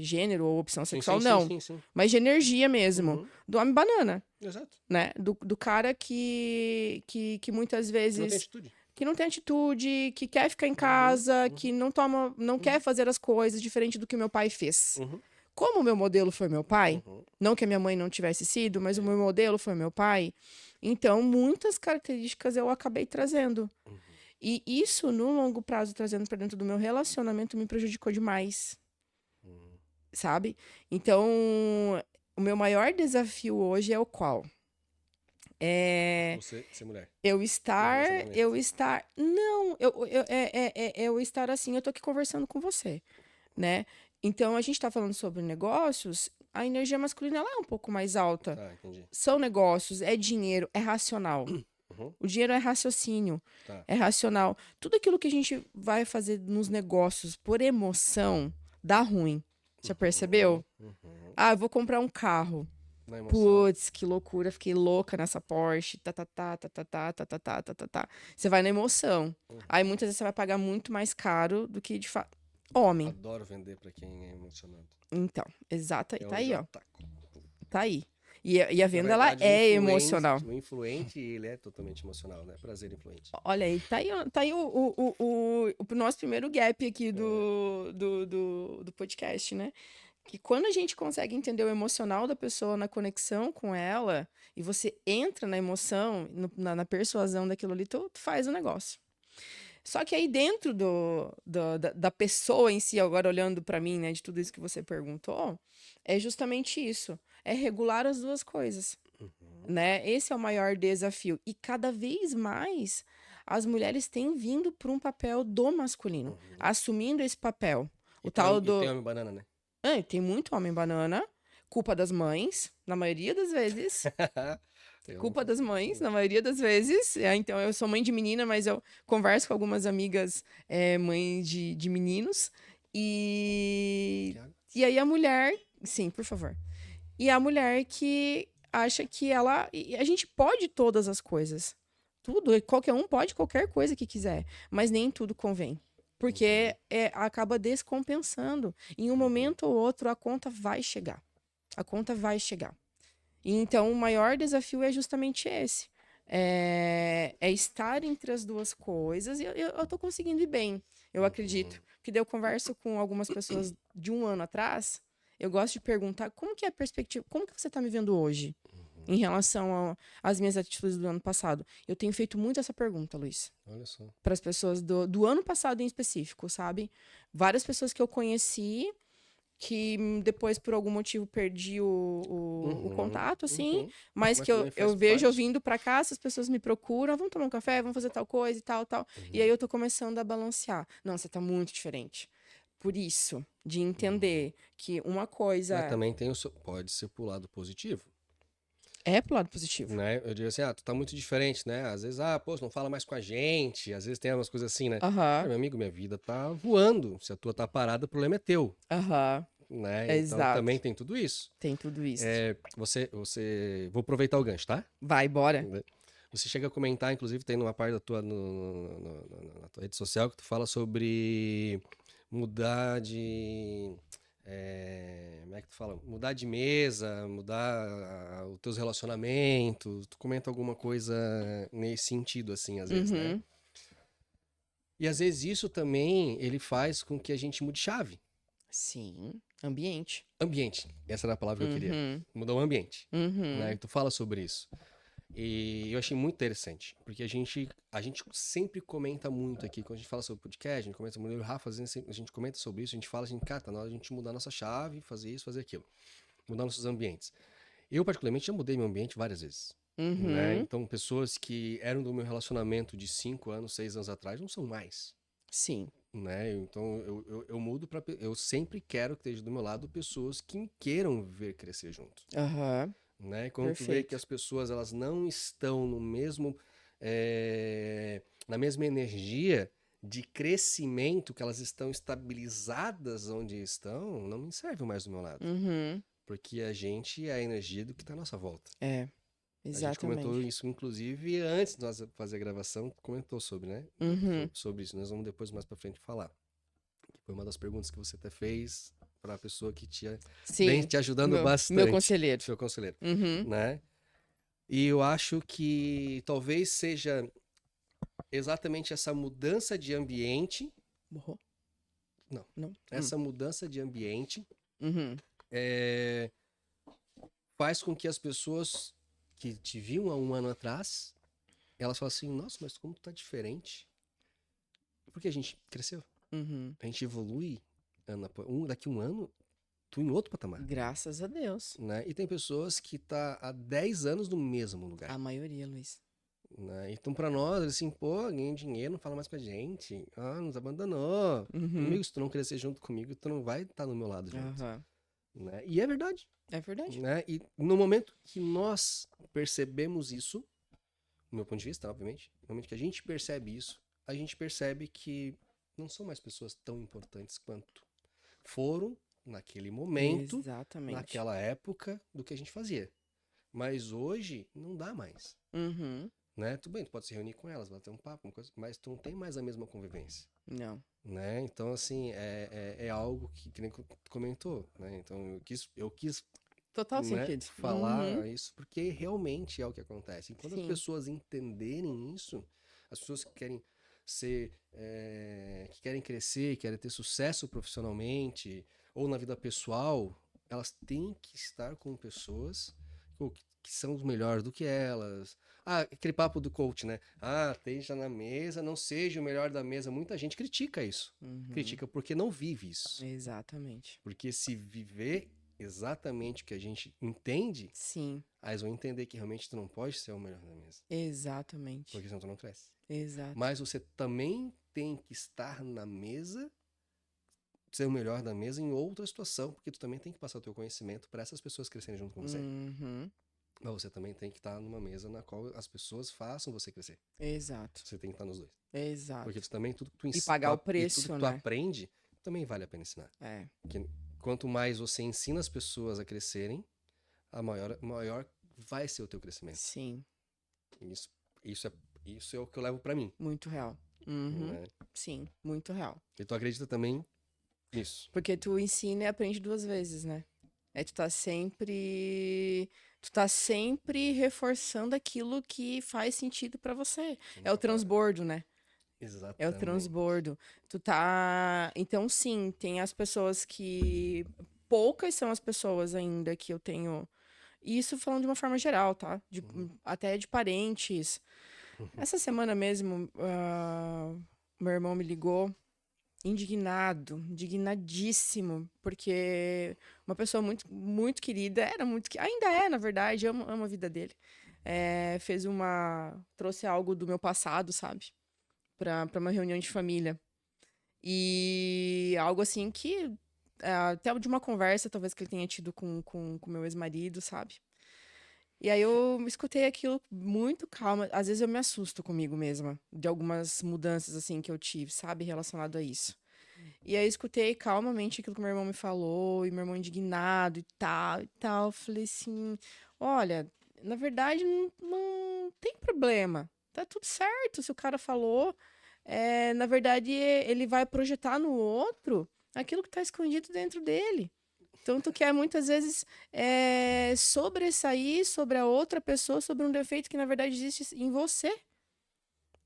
gênero ou opção Sim, sexual, sim, sim, não, sim, sim. mas de energia mesmo, Uhum. do homem banana, Exato. né? Do cara que muitas Que não tem vezes atitude. que não tem atitude, que quer ficar em casa, que não quer fazer as coisas diferente do que o meu pai fez. Como o meu modelo foi meu pai, não que a minha mãe não tivesse sido, mas o meu modelo foi meu pai, então muitas características eu acabei trazendo. E isso, no longo prazo, trazendo para dentro do meu relacionamento, me prejudicou demais. Sabe? Então, o meu maior desafio hoje é o qual? Você ser mulher. Eu estar. Não, eu estar assim, eu tô aqui conversando com você, né? Então, a gente tá falando sobre negócios, a energia masculina ela é um pouco mais alta. Tá, entendi. São negócios, é dinheiro, é racional. O dinheiro é raciocínio, é racional. Tudo aquilo que a gente vai fazer nos negócios por emoção dá ruim. Já percebeu? Ah, eu vou comprar um carro. Putz, que loucura, fiquei louca nessa Porsche. Você vai na emoção. Aí muitas vezes você vai pagar muito mais caro do que de fato. Homem. Adoro vender pra quem é emocionado. Então, exato. Tá aí, ó. Taco. Tá aí. E a venda, ela é emocional. O influente, ele é totalmente emocional, né? Prazer influente. Olha aí, tá aí o nosso primeiro gap aqui do podcast, né? Que quando a gente consegue entender o emocional da pessoa na conexão com ela, e você entra na emoção, na persuasão daquilo ali, tu faz o negócio. Só que aí dentro da pessoa em si, agora olhando para mim, né, de tudo isso que você perguntou, é justamente isso. É regular as duas coisas, né? Esse é o maior desafio. E cada vez mais as mulheres têm vindo para um papel do masculino, assumindo esse papel. E tem homem banana, né? Tem muito homem banana, culpa das mães, na maioria das vezes. Culpa das mães, na maioria das vezes. Então, eu sou mãe de menina, mas eu converso com algumas amigas mães de meninos. E aí a mulher... Sim, por favor. E a mulher que acha que ela... A gente pode todas as coisas. Tudo, qualquer um pode qualquer coisa que quiser. Mas nem tudo convém. Porque acaba descompensando. Em um momento ou outro, a conta vai chegar. A conta vai chegar. E então, o maior desafio é justamente esse. É estar entre as duas coisas. E eu tô conseguindo ir bem, eu acredito. Porque daí eu converso com algumas pessoas de um ano atrás. Eu gosto de perguntar como que é a perspectiva, como que você está me vendo hoje em relação às minhas atitudes do ano passado. Eu tenho feito muito essa pergunta, Luiz. Olha só. Para as pessoas do ano passado em específico, sabe? Várias pessoas que eu conheci que depois, por algum motivo, perdi o contato, assim, mas que eu vejo eu vindo pra cá, essas pessoas me procuram, vamos tomar um café, vamos fazer tal coisa e tal. E aí eu tô começando a balancear. Não, você tá muito diferente. Por isso, de entender que uma coisa... Mas também tem pode ser pro lado positivo. É pro lado positivo. Né? Eu digo assim, tu tá muito diferente, né? Às vezes, pô, você não fala mais com a gente. Às vezes tem umas coisas assim, né? Meu amigo, minha vida tá voando. Se a tua tá parada, o problema é teu. Né? Exato. Então também tem tudo isso. Tem tudo isso. Vou aproveitar o gancho, tá? Vai, bora. Você chega a comentar, inclusive tem numa parte da tua, na tua rede social que tu fala sobre mudar de... como é que tu fala? Mudar de mesa, mudar os teus relacionamentos. Tu comenta alguma coisa nesse sentido, assim, às vezes, né? E às vezes isso também, ele faz com que a gente mude chave. Sim, ambiente. Ambiente, essa era a palavra que eu queria. Mudar o ambiente. Né? Tu fala sobre isso. E eu achei muito interessante, porque a gente sempre comenta muito aqui, quando a gente fala sobre podcast, a gente comenta muito, eu e o Rafa, a gente comenta sobre isso, a gente fala, cara, tá na hora de a gente mudar nossa chave, fazer isso, fazer aquilo, mudar nossos ambientes. Eu, particularmente, já mudei meu ambiente várias vezes. Né? Então, pessoas que eram do meu relacionamento de 5 anos, 6 anos atrás, não são mais. Sim. Né? Então, eu mudo para... Eu sempre quero que esteja do meu lado pessoas que queiram ver crescer junto. Né? E quando tu vê que as pessoas elas não estão no mesmo na mesma energia de crescimento, que elas estão estabilizadas onde estão, não me serve mais do meu lado. Porque a gente é a energia do que está à nossa volta. Exatamente. A gente comentou isso, inclusive, antes de nós fazer a gravação, comentou sobre, né? Sobre isso. Nós vamos depois, mais pra frente, falar. Foi uma das perguntas que você até fez para a pessoa que vem te ajudando bastante. Meu conselheiro. Seu conselheiro. Né? E eu acho que talvez seja exatamente essa mudança de ambiente. Borrou? Não. Não? Essa mudança de ambiente Uhum. faz com que as pessoas que te viam há um ano atrás, elas falam assim, nossa, mas como tu tá diferente? Porque a gente cresceu. Uhum. A gente evolui. Daqui um ano, tu em outro patamar. Graças a Deus. Né? E tem pessoas que tá há 10 anos no mesmo lugar. A maioria, Luiz. Né? Então, pra nós, assim, pô, ganha dinheiro, não fala mais com a gente. Ah, nos abandonou. Uhum. Amigo, se tu não crescer junto comigo, tu não vai estar no meu lado junto. Aham. Né? E é verdade. É verdade. Né? E no momento que nós percebemos isso, do meu ponto de vista, obviamente, no momento que a gente percebe isso, a gente percebe que não são mais pessoas tão importantes quanto foram naquele momento, Exatamente. naquela época, do que a gente fazia. Mas hoje não dá mais. Uhum. Né? Tudo bem, tu pode se reunir com elas, bater um papo, uma coisa, mas tu não tem mais a mesma convivência. Não. Né? Então, assim, é algo que nem tu comentou. Né? Então, eu quis Total né, sentido. falar Uhum. isso porque realmente é o que acontece. E quando as Sim. pessoas entenderem isso, as pessoas que querem ser, que querem crescer, querem ter sucesso profissionalmente ou na vida pessoal, elas têm que estar com pessoas que são os melhores do que elas. Ah, aquele papo do coach, né? Ah, esteja na mesa, não seja o melhor da mesa. Muita gente critica isso. Uhum. Critica porque não vive isso. Exatamente. Porque se viver exatamente o que a gente entende, Sim. aí eles vão entender que realmente tu não pode ser o melhor da mesa. Exatamente. Porque senão tu não cresce. Exato. Mas você também tem que estar na mesa, ser o melhor da mesa em outra situação, porque tu também tem que passar o teu conhecimento para essas pessoas crescerem junto com você. Uhum. Mas você também tem que estar numa mesa na qual as pessoas façam você crescer. Exato. Você tem que estar nos dois. Exato. Porque tu também, tudo que tu E pagar o preço, tudo que tu né? aprende, também vale a pena ensinar. É. Porque quanto mais você ensina as pessoas a crescerem, maior vai ser o teu crescimento. Sim. Isso é o que eu levo pra mim. Muito real. Uhum. Né? Sim, muito real. E tu acredita também nisso? Porque tu ensina e aprende duas vezes, né? Tu tá sempre reforçando aquilo que faz sentido pra você. É o transbordo, né? Exatamente. É o transbordo. Então, sim, tem as pessoas que... Poucas são as pessoas ainda que eu tenho... Isso falando de uma forma geral, tá? Até de parentes. Essa semana mesmo, meu irmão me ligou indignadíssimo, porque uma pessoa muito, muito querida, ainda é, na verdade, amo a vida dele. Trouxe algo do meu passado, sabe? Pra uma reunião de família. E algo assim que, até de uma conversa, talvez, que ele tenha tido com meu ex-marido, sabe? E aí eu escutei aquilo muito calma. Às vezes eu me assusto comigo mesma, de algumas mudanças, assim, que eu tive, sabe? Relacionado a isso. E aí eu escutei calmamente aquilo que meu irmão me falou, e meu irmão indignado e tal, e tal. Eu falei assim, olha, na verdade não tem problema. Tá tudo certo se o cara falou. Na verdade, ele vai projetar no outro aquilo que tá escondido dentro dele. Então, tu quer muitas vezes sobressair sobre a outra pessoa, sobre um defeito que na verdade existe em você.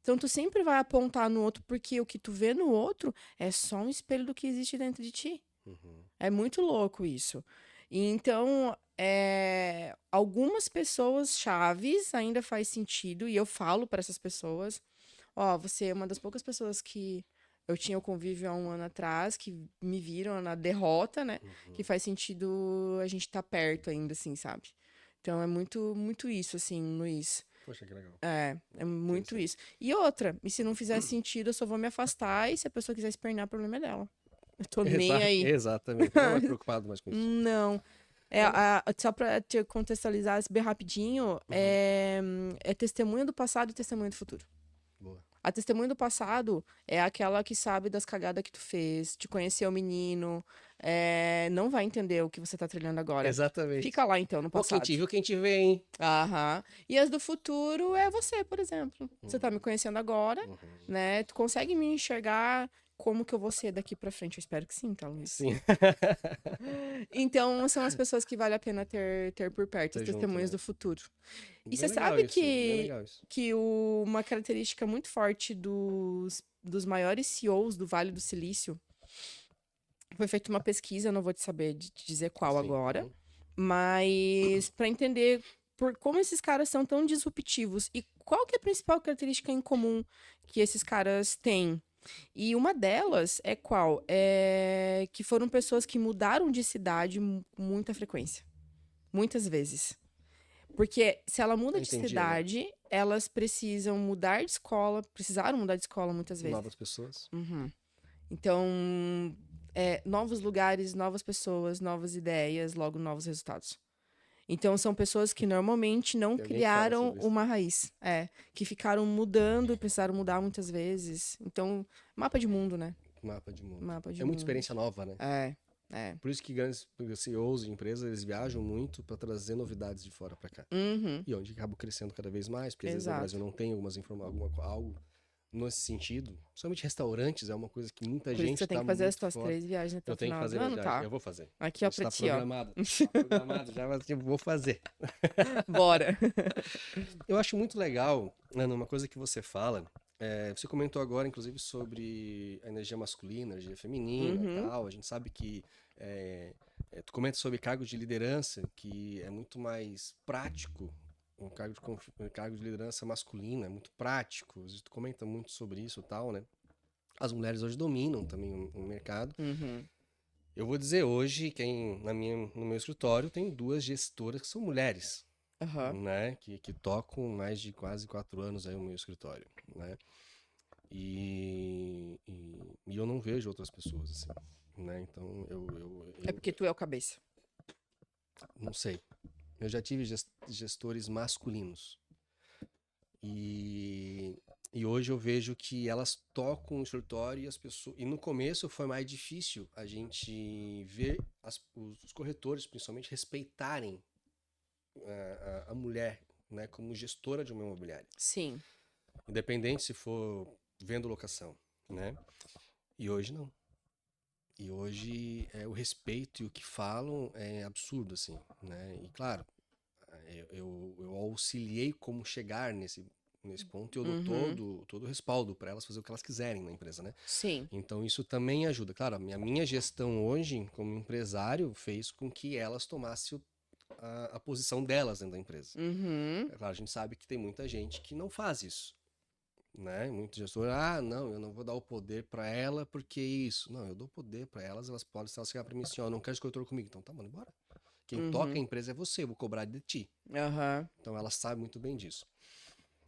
Então, tu sempre vai apontar no outro, porque o que tu vê no outro é só um espelho do que existe dentro de ti. Uhum. É muito louco isso. E então, algumas pessoas chaves ainda faz sentido, e eu falo para essas pessoas, você é uma das poucas pessoas que eu tinha o convívio há um ano atrás, que me viram na derrota, né? Que faz sentido a gente estar perto ainda, assim, sabe? Então, é muito, muito isso, assim, Luiz. Poxa, que legal. É muito isso. E outra, e se não fizer sentido, eu só vou me afastar, e se a pessoa quiser espernear, o problema é dela. Eu tô nem aí. Exatamente. Não é preocupado mais com isso. Não. Só pra te contextualizar bem rapidinho, é testemunha do passado e testemunha do futuro. Boa. A testemunha do passado é aquela que sabe das cagadas que tu fez, te conheceu o menino, não vai entender o que você tá trilhando agora. Exatamente. Fica lá, então, no Pô, passado. quem te viu, quem te vê, hein? Aham. E as do futuro é você, por exemplo. Você tá me conhecendo agora, né? Tu consegue me enxergar como que eu vou ser daqui pra frente. Eu espero que sim, tá, Luiz? Sim. Então, são as pessoas que vale a pena ter por perto, Tá as junto, testemunhas né? do futuro. E Bem você legal sabe isso, bem legal isso. uma característica muito forte dos maiores CEOs do Vale do Silício, foi feita uma pesquisa, eu não vou te saber te dizer qual Sim. agora, mas para entender por como esses caras são tão disruptivos e qual que é a principal característica em comum que esses caras têm. E uma delas é qual? É que foram pessoas que mudaram de cidade com muita frequência. Muitas vezes. Porque se ela muda de Entendi agora. cidade, elas precisam mudar de escola, precisaram mudar de escola muitas vezes. Novas pessoas. Uhum. Então, novos lugares, novas pessoas, novas ideias, logo novos resultados. Então, são pessoas que normalmente não Tem alguém que fala criaram sobre isso. uma raiz. Que ficaram mudando, precisaram mudar muitas vezes. Então, mapa de mundo, né? Mapa de mundo. Mapa de É muita mundo. experiência nova, né? É. Por isso que grandes CEOs de empresas, eles viajam muito para trazer novidades de fora para cá. Uhum. E onde acaba crescendo cada vez mais, porque às vezes o Exato. Brasil não tem algumas informações, algo nesse sentido. Principalmente restaurantes, é uma coisa que muita Por isso gente que você tem tá que fazer as muito tuas fora. 3 viagens até Eu o tenho que final fazer do ano, viagem, tá? eu vou fazer. Aqui, ó, Isso pra tá ti, ó. programado. Tá programado já, mas eu vou fazer. Bora. Eu acho muito legal, Ana, uma coisa que você fala. Você comentou agora, inclusive, sobre a energia masculina, a energia feminina e Uhum. tal. A gente sabe que tu comenta sobre cargos de liderança, que é muito mais prático. Um cargo de liderança masculino é muito prático. Tu comenta muito sobre isso e tal, né? As mulheres hoje dominam também o mercado. Uhum. Eu vou dizer hoje, no meu escritório, tem 2 gestoras que são mulheres. Aham. Né? Que tocam mais de quase 4 anos aí o meu escritório, né? E eu não vejo outras pessoas assim, né? Então É porque tu é o cabeça. não sei. Eu já tive gestores masculinos e hoje eu vejo que elas tocam o escritório e as pessoas. E no começo foi mais difícil a gente ver os corretores, principalmente, respeitarem a mulher, né, como gestora de uma imobiliária. Sim. Independente se for vendo locação, né? E hoje não. E hoje o respeito e o que falam é absurdo, assim, né? E claro, eu auxiliei como chegar nesse ponto e eu dou Uhum. todo o respaldo para elas fazer o que elas quiserem na empresa, né? Sim. Então isso também ajuda. Claro, a minha gestão hoje como empresário fez com que elas tomassem a posição delas dentro da empresa. Uhum. É claro, a gente sabe que tem muita gente que não faz isso, né? Muito gestor, não, eu não vou dar o poder para ela porque isso. Não, eu dou poder para elas, elas podem, se elas chegar para mim assim, ó, não quero escritor comigo, então tá, mano, bora. Quem toca a Uhum. empresa é você, eu vou cobrar de ti. Aham. Então ela sabe muito bem disso.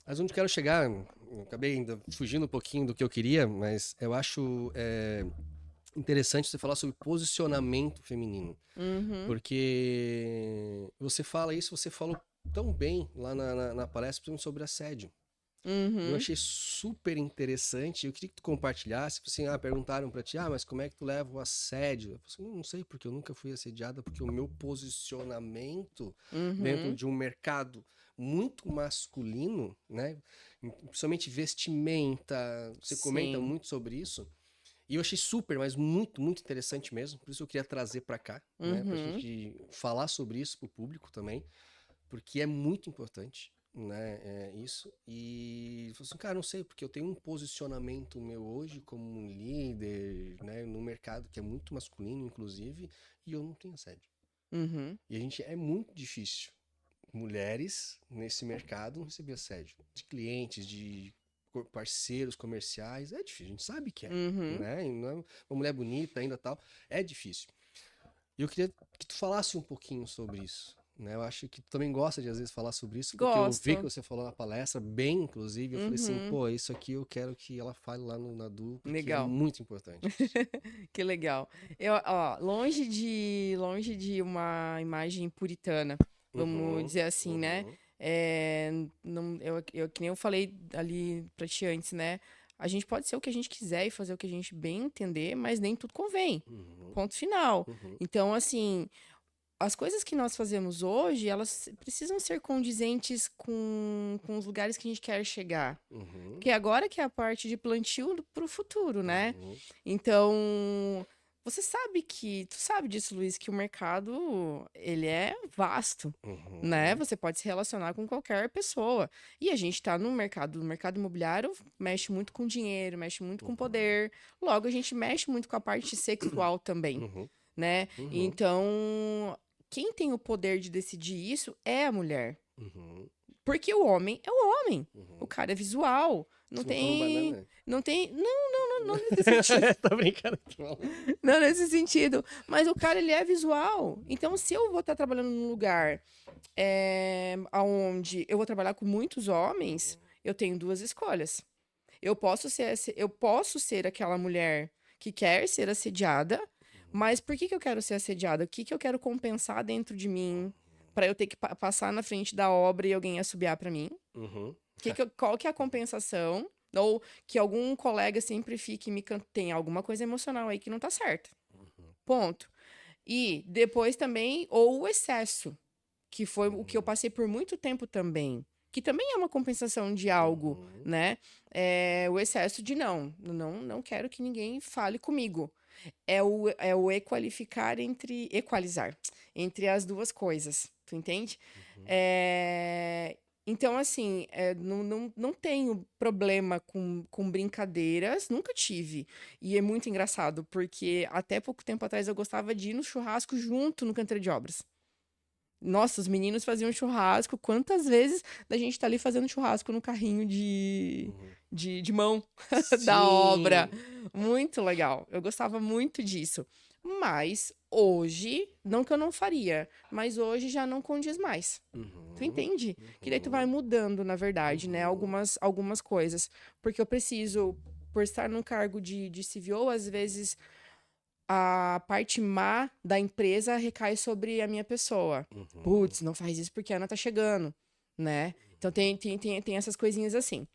Mas onde eu quero chegar, eu acabei ainda fugindo um pouquinho do que eu queria, mas eu acho interessante você falar sobre posicionamento feminino. Uhum. Porque você fala isso, você falou tão bem lá na palestra, principalmente sobre assédio. Eu Uhum. achei super interessante. Eu queria que tu compartilhasse. Assim, perguntaram pra ti, mas como é que tu leva o assédio? Eu falei assim, não sei, porque eu nunca fui assediada, porque o meu posicionamento dentro Uhum. de um mercado muito masculino, né? Principalmente vestimenta, você comenta Sim. muito sobre isso. E eu achei super, mas muito, muito interessante mesmo. Por isso eu queria trazer pra cá, né? Pra Uhum. gente falar sobre isso pro público também, porque é muito importante, né? Isso. E eu falei assim, cara, não sei, porque eu tenho um posicionamento meu hoje como um líder, né? No mercado que é muito masculino, inclusive, e eu não tenho assédio. Uhum. E a gente é muito difícil. Mulheres nesse mercado não receber assédio. De clientes, de parceiros comerciais, é difícil, a gente sabe que é, Uhum. né? E não é uma mulher bonita ainda tal, é difícil. E eu queria que tu falasse um pouquinho sobre isso, né? Eu acho que tu também gosta de às vezes falar sobre isso, porque eu vi que Gosto. você falou na palestra, bem inclusive, eu falei assim, Uhum. pô, isso aqui eu quero que ela fale lá no Nadu, porque é Legal. muito importante isso. Que legal. Longe de uma imagem puritana, vamos Uhum, dizer assim, né? uhum, Não, que nem eu falei ali pra ti antes, né? A gente pode ser o que a gente quiser e fazer o que a gente bem entender, mas nem tudo convém. uhum, Ponto final. uhum, Então, assim, as coisas que nós fazemos hoje, elas precisam ser condizentes com os lugares que a gente quer chegar. Uhum. Porque agora que é a parte de plantio para o futuro, né? Uhum. Então, tu sabe disso, Luiz, que o mercado, ele é vasto, Uhum. né? Você pode se relacionar com qualquer pessoa. E a gente tá no mercado imobiliário mexe muito com dinheiro, mexe muito com poder. Logo, a gente mexe muito com a parte sexual também, Uhum. né? Uhum. Então, quem tem o poder de decidir isso é a mulher. Uhum. Porque o homem é o homem. Uhum. O cara é visual. Não Se não for uma tem. banana. Não tem. Não nesse sentido. Tô brincando. Não nesse sentido. Mas o cara, ele é visual. Então, se eu vou estar trabalhando num lugar onde eu vou trabalhar com muitos homens, eu tenho duas escolhas. Eu posso ser aquela mulher que quer ser assediada, mas por que eu quero ser assediada? O que eu quero compensar dentro de mim para eu ter que passar na frente da obra e alguém assobiar para mim? Uhum. Qual que é a compensação? Ou que algum colega sempre fique tem alguma coisa emocional aí que não tá certa. Ponto. E depois também, ou o excesso, que foi o que eu passei por muito tempo também. Que também é uma compensação de algo, né? O excesso de não quero que ninguém fale comigo. É o equalizar entre as duas coisas. Tu entende? Então, assim, não tenho problema com brincadeiras, nunca tive. E é muito engraçado, porque até pouco tempo atrás eu gostava de ir no churrasco junto no canteiro de obras. Nossa, os meninos faziam churrasco. Quantas vezes da gente tá ali fazendo churrasco no carrinho de mão da obra? Muito legal. Eu gostava muito disso. Mas hoje, não que eu não faria, mas hoje já não condiz mais. Tu entende? Que daí tu vai mudando, na verdade, né? Algumas coisas. Porque eu preciso, por estar num cargo de CVO, às vezes a parte má da empresa recai sobre a minha pessoa. Putz, não faz isso porque a Ana tá chegando, né? Então tem essas coisinhas assim.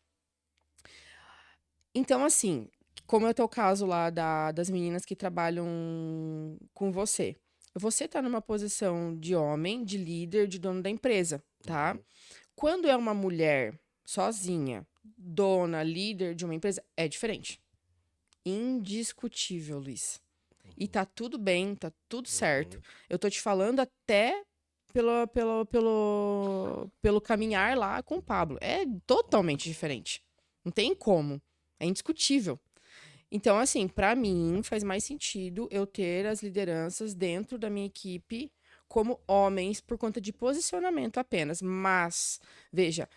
Então, assim, como é o teu caso lá das meninas que trabalham com você. Você tá numa posição de homem, de líder, de dono da empresa, tá? Quando é uma mulher sozinha, dona, líder de uma empresa, é diferente. Indiscutível, Luiz. E tá tudo bem, tá tudo certo. Eu tô te falando até pelo caminhar lá com o Pablo. É totalmente diferente. Não tem como. É indiscutível. Então, assim, pra mim faz mais sentido eu ter as lideranças dentro da minha equipe como homens por conta de posicionamento apenas. Mas, veja,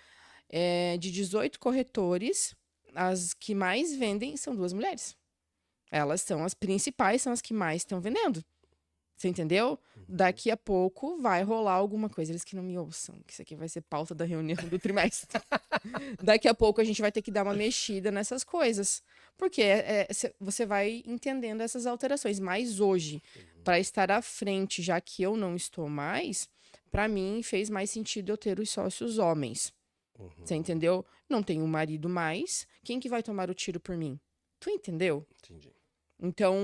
de 18 corretores, as que mais vendem são duas mulheres. Elas são as principais, são as que mais estão vendendo. Você entendeu? Daqui a pouco vai rolar alguma coisa. Eles que não me ouçam, que isso aqui vai ser pauta da reunião do trimestre. Daqui a pouco a gente vai ter que dar uma mexida nessas coisas. Porque você vai entendendo essas alterações. Mas hoje, para estar à frente, já que eu não estou mais, para mim fez mais sentido eu ter os sócios homens. Você entendeu? Não tenho um marido mais. Quem que vai tomar o tiro por mim? Tu entendeu? Entendi. Então,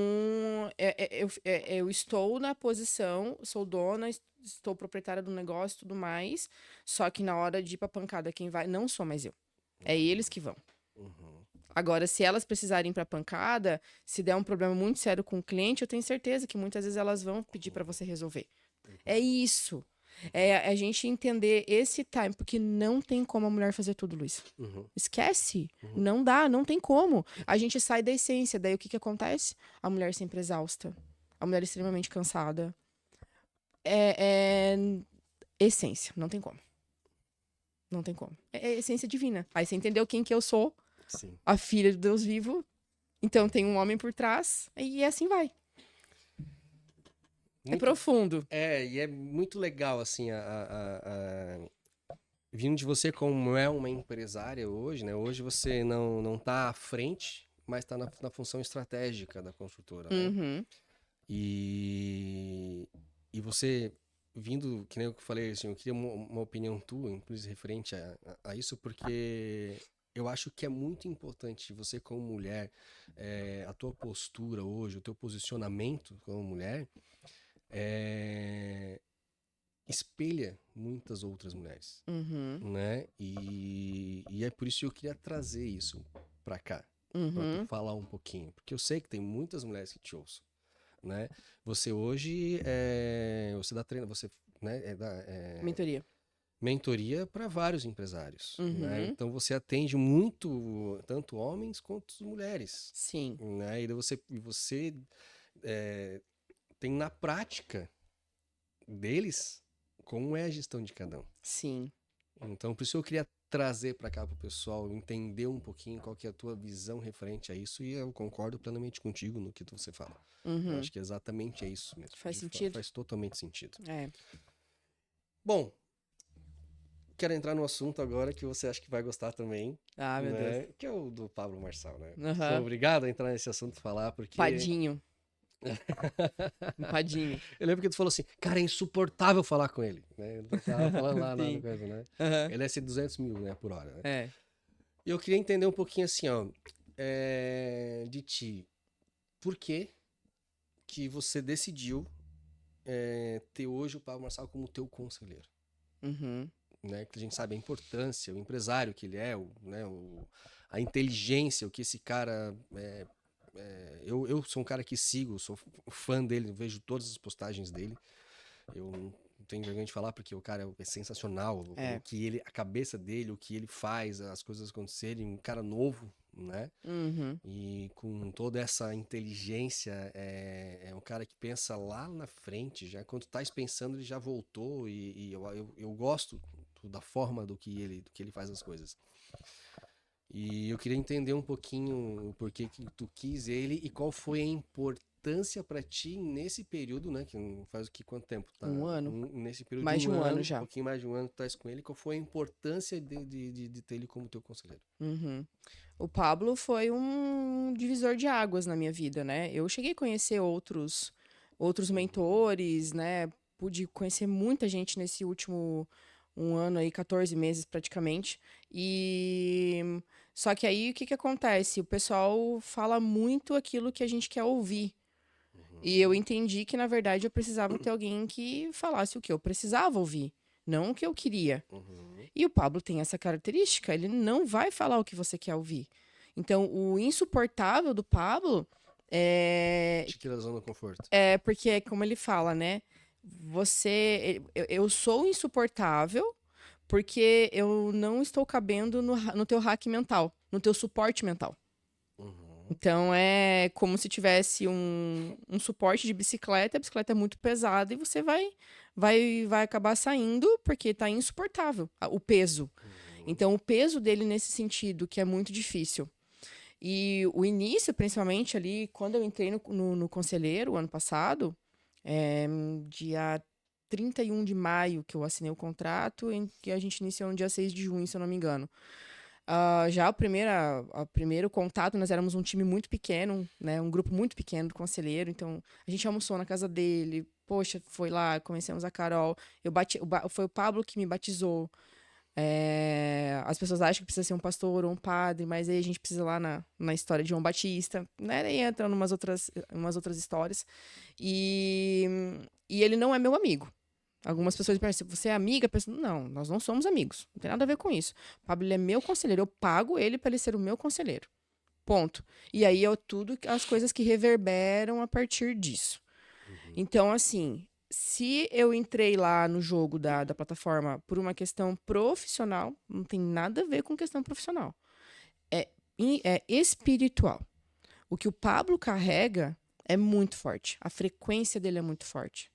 eu estou na posição, sou dona, estou proprietária do negócio e tudo mais, só que na hora de ir pra pancada, quem vai, não sou mais eu. É eles que vão. Agora, se elas precisarem ir pra pancada, se der um problema muito sério com o cliente, eu tenho certeza que muitas vezes elas vão pedir pra você resolver. É isso. É a gente entender esse time, porque não tem como a mulher fazer tudo, Luiz. Esquece. Não dá, não tem como. A gente sai da essência. Daí o que acontece? A mulher sempre exausta. A mulher extremamente cansada. É essência. Não tem como. Não tem como. É essência divina. Aí você entendeu quem que eu sou? Sim. A filha do Deus vivo. Então tem um homem por trás. E assim vai. É profundo. E é muito legal, assim, vindo de você como é uma empresária hoje, né? Hoje você não tá à frente, mas tá na função estratégica da construtora, né? E você vindo, que nem eu falei, assim, eu queria uma opinião tua, inclusive referente a isso, porque eu acho que é muito importante você como mulher, a tua postura hoje, o teu posicionamento como mulher, espelha muitas outras mulheres, Uhum. né? E é por isso que eu queria trazer isso pra cá, pra Uhum. tu falar um pouquinho, porque eu sei que tem muitas mulheres que te ouçam, né? Você hoje você dá treino, você, né, Mentoria. mentoria para vários empresários, né? Uhum. Então você atende muito tanto homens quanto mulheres, Sim. né? E você tem na prática deles como é a gestão de cada um. Sim. Então, por isso eu queria trazer para cá para o pessoal entender um pouquinho qual que é a tua visão referente a isso, e eu concordo plenamente contigo no que você fala. Eu Uhum. acho que exatamente é isso mesmo. Faz De fato, sentido? faz totalmente sentido. É. Bom, quero entrar no assunto agora que você acha que vai gostar também, Ah, meu Deus. né? Que é o do Pablo Marçal, né? Sou Aham. obrigado a entrar nesse assunto e falar porque Padinho. Padinho. eu lembro que tu falou assim, cara, é insuportável falar com ele, né? Eu tava falando lá na Sim. coisa, né? Aham. Ele é 200 mil, né, por hora, né? É. E eu queria entender um pouquinho assim, ó, de ti. Por que você decidiu ter hoje o Pablo Marçal como teu conselheiro? Uhum. Né? Que a gente sabe a importância, o empresário que ele é, né, a inteligência, o que esse cara eu sou um cara que sigo, sou fã dele, vejo todas as postagens dele. Eu não tenho vergonha de falar porque o cara é sensacional, o É. que ele, a cabeça dele, o que ele faz, as coisas acontecerem, um cara novo, né? Uhum. E com toda essa inteligência, é um cara que pensa lá na frente, já quando tu tá pensando ele já voltou e eu gosto da forma do que ele faz as coisas. E eu queria entender um pouquinho o porquê que tu quis ele e qual foi a importância pra ti nesse período, né? Que não faz o que quanto tempo, tá? Um ano. Nesse período Mais de de um um ano ano, um já. pouquinho mais de um ano que tu estás com ele, qual foi a importância de ter ele como teu conselheiro? Uhum. O Pablo foi um divisor de águas na minha vida, né? Eu cheguei a conhecer outros mentores, né? Pude conhecer muita gente nesse último um ano aí, 14 meses praticamente. E só que aí o que que acontece? O pessoal fala muito aquilo que a gente quer ouvir. E eu entendi que, na verdade, eu precisava ter alguém que falasse o que eu precisava ouvir, não o que eu queria. Uhum. E o Pablo tem essa característica, ele não vai falar o que você quer ouvir. Então, o insuportável do Pablo Te tira da zona do conforto. é porque, como ele fala, né? Eu sou insuportável porque eu não estou cabendo no teu hack mental, no teu suporte mental. Uhum. Então é como se tivesse um suporte de bicicleta, a bicicleta é muito pesada e você vai acabar saindo porque tá insuportável o peso. Uhum. Então o peso dele nesse sentido, que é muito difícil. E o início, principalmente ali, quando eu entrei no Conselheiro, ano passado, dia 31 de maio que eu assinei o contrato, em que a gente iniciou no dia 6 de junho, se eu não me engano. Já o primeiro contato, nós éramos um time muito pequeno, né? Um grupo muito pequeno do conselheiro. Então, a gente almoçou na casa dele. Poxa, foi lá, conhecemos a Carol. Foi o Pablo que me batizou. As pessoas acham que precisa ser um pastor ou um padre, mas aí a gente precisa ir lá na história de João Batista, né? Daí entra em umas outras histórias. E, e ele não é meu amigo. Algumas pessoas pensam, você é amiga? Pensam, não, nós não somos amigos. Não tem nada a ver com isso. O Pablo ele é meu conselheiro. Eu pago ele para ele ser o meu conselheiro. Ponto. E aí tudo as coisas que reverberam a partir disso. Uhum. Então, assim, se eu entrei lá no jogo da plataforma por uma questão profissional, não tem nada a ver com questão profissional. É espiritual. O que o Pablo carrega é muito forte. A frequência dele é muito forte.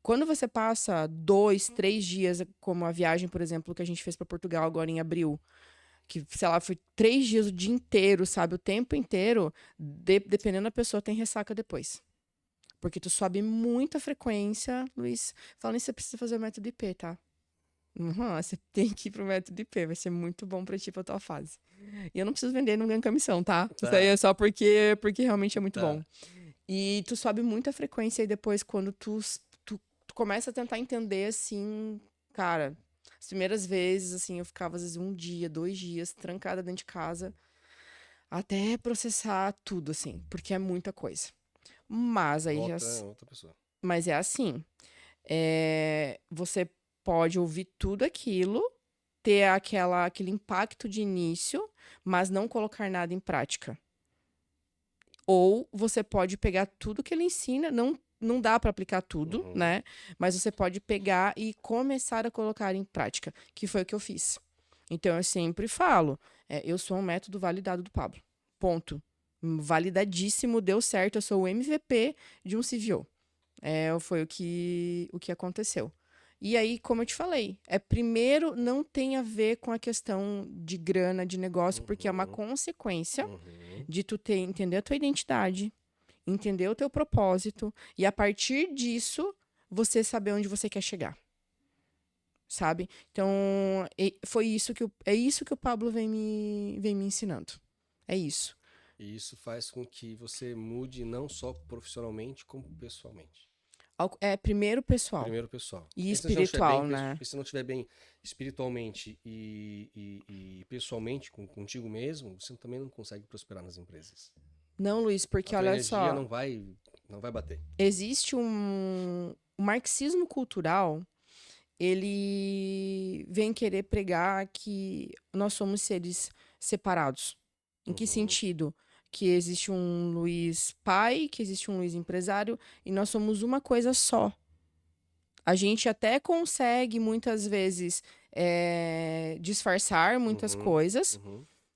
Quando você passa 2, 3 dias, como a viagem, por exemplo, que a gente fez para Portugal agora em abril, que, sei lá, foi 3 dias o dia inteiro, sabe? O tempo inteiro, dependendo da pessoa, tem ressaca depois. Porque tu sobe muita frequência, Luiz. Falando isso, você precisa fazer o método IP, tá? Você tem que ir pro método IP, vai ser muito bom pra ti, pra tua fase. E eu não preciso vender, não ganho comissão, tá? Tá. Isso aí é só porque realmente é muito Tá. bom. E tu sobe muita frequência e depois, quando tu começa a tentar entender, assim, cara, as primeiras vezes, assim, eu ficava, às vezes, 1 dia, 2 dias, trancada dentro de casa, até processar tudo, assim, porque é muita coisa. Mas aí Outra pessoa. Mas é assim, Você pode ouvir tudo aquilo, ter aquele impacto de início, mas não colocar nada em prática. Ou você pode pegar tudo que ele ensina, não dá para aplicar tudo, né? Mas você pode pegar e começar a colocar em prática, que foi o que eu fiz. Então, eu sempre falo, eu sou um método validado do Pablo. Ponto. Validadíssimo, deu certo, eu sou o MVP de um CVO. Foi o que aconteceu. E aí, como eu te falei, primeiro não tem a ver com a questão de grana, de negócio, porque é uma consequência de tu entender a tua identidade, entender o teu propósito, e a partir disso, você saber onde você quer chegar. Sabe? Então, é isso que o Pablo vem me ensinando. É isso. E isso faz com que você mude não só profissionalmente, como pessoalmente. Primeiro pessoal. Primeiro pessoal. E espiritual, né? Porque se não estiver bem espiritualmente e pessoalmente contigo mesmo, você também não consegue prosperar nas empresas. Não, Luiz, porque a olha energia só. não vai bater. Existe o marxismo cultural, ele vem querer pregar que nós somos seres separados. Em que sentido? Que existe um Luiz pai, que existe um Luiz empresário, e nós somos uma coisa só. A gente até consegue, muitas vezes, disfarçar muitas coisas,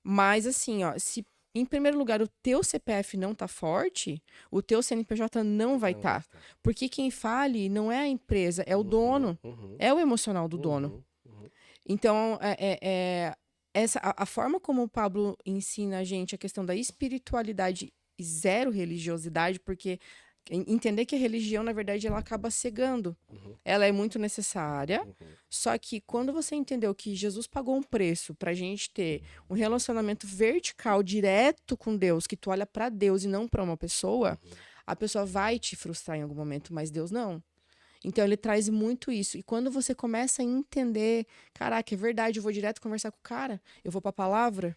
mas assim, ó, se em primeiro lugar o teu CPF não tá forte, o teu CNPJ não vai estar. Porque quem fale não é a empresa, é o dono, é o emocional do dono. Então, a forma como o Pablo ensina a gente a questão da espiritualidade e zero religiosidade, porque entender que a religião, na verdade, ela acaba cegando. Ela é muito necessária, só que quando você entendeu que Jesus pagou um preço pra gente ter um relacionamento vertical, direto com Deus, que tu olha pra Deus e não pra uma pessoa, a pessoa vai te frustrar em algum momento, mas Deus não. Então, ele traz muito isso. E quando você começa a entender, caraca, é verdade, eu vou direto conversar com o cara, eu vou pra palavra,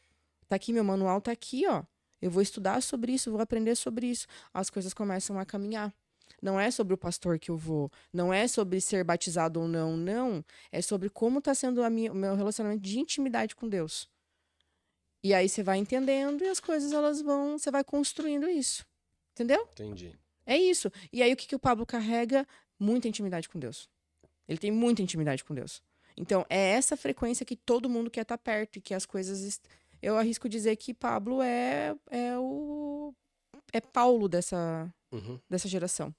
tá aqui, meu manual tá aqui, ó. Eu vou estudar sobre isso, vou aprender sobre isso. As coisas começam a caminhar. Não é sobre o pastor que eu vou, não é sobre ser batizado ou não, não. É sobre como tá sendo o meu relacionamento de intimidade com Deus. E aí você vai entendendo e as coisas, você vai construindo isso. Entendeu? Entendi. É isso. E aí o que o Pablo carrega? Muita intimidade com Deus. Ele tem muita intimidade com Deus. Então, é essa frequência que todo mundo quer estar perto e que as coisas... Eu arrisco dizer que Pablo é Paulo dessa geração.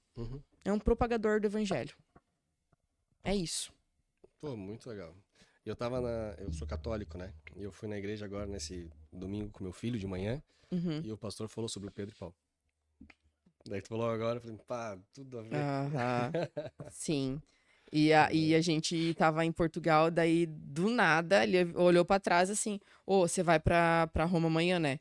É um propagador do evangelho. É isso. Pô, muito legal. Eu sou católico, né? E eu fui na igreja agora, nesse domingo, com meu filho de manhã, e o pastor falou sobre o Pedro e Paulo. Daí tu falou agora, eu falei, pá, tudo a ver. Sim. E a gente tava em Portugal, daí do nada ele olhou pra trás assim, você vai pra Roma amanhã, né?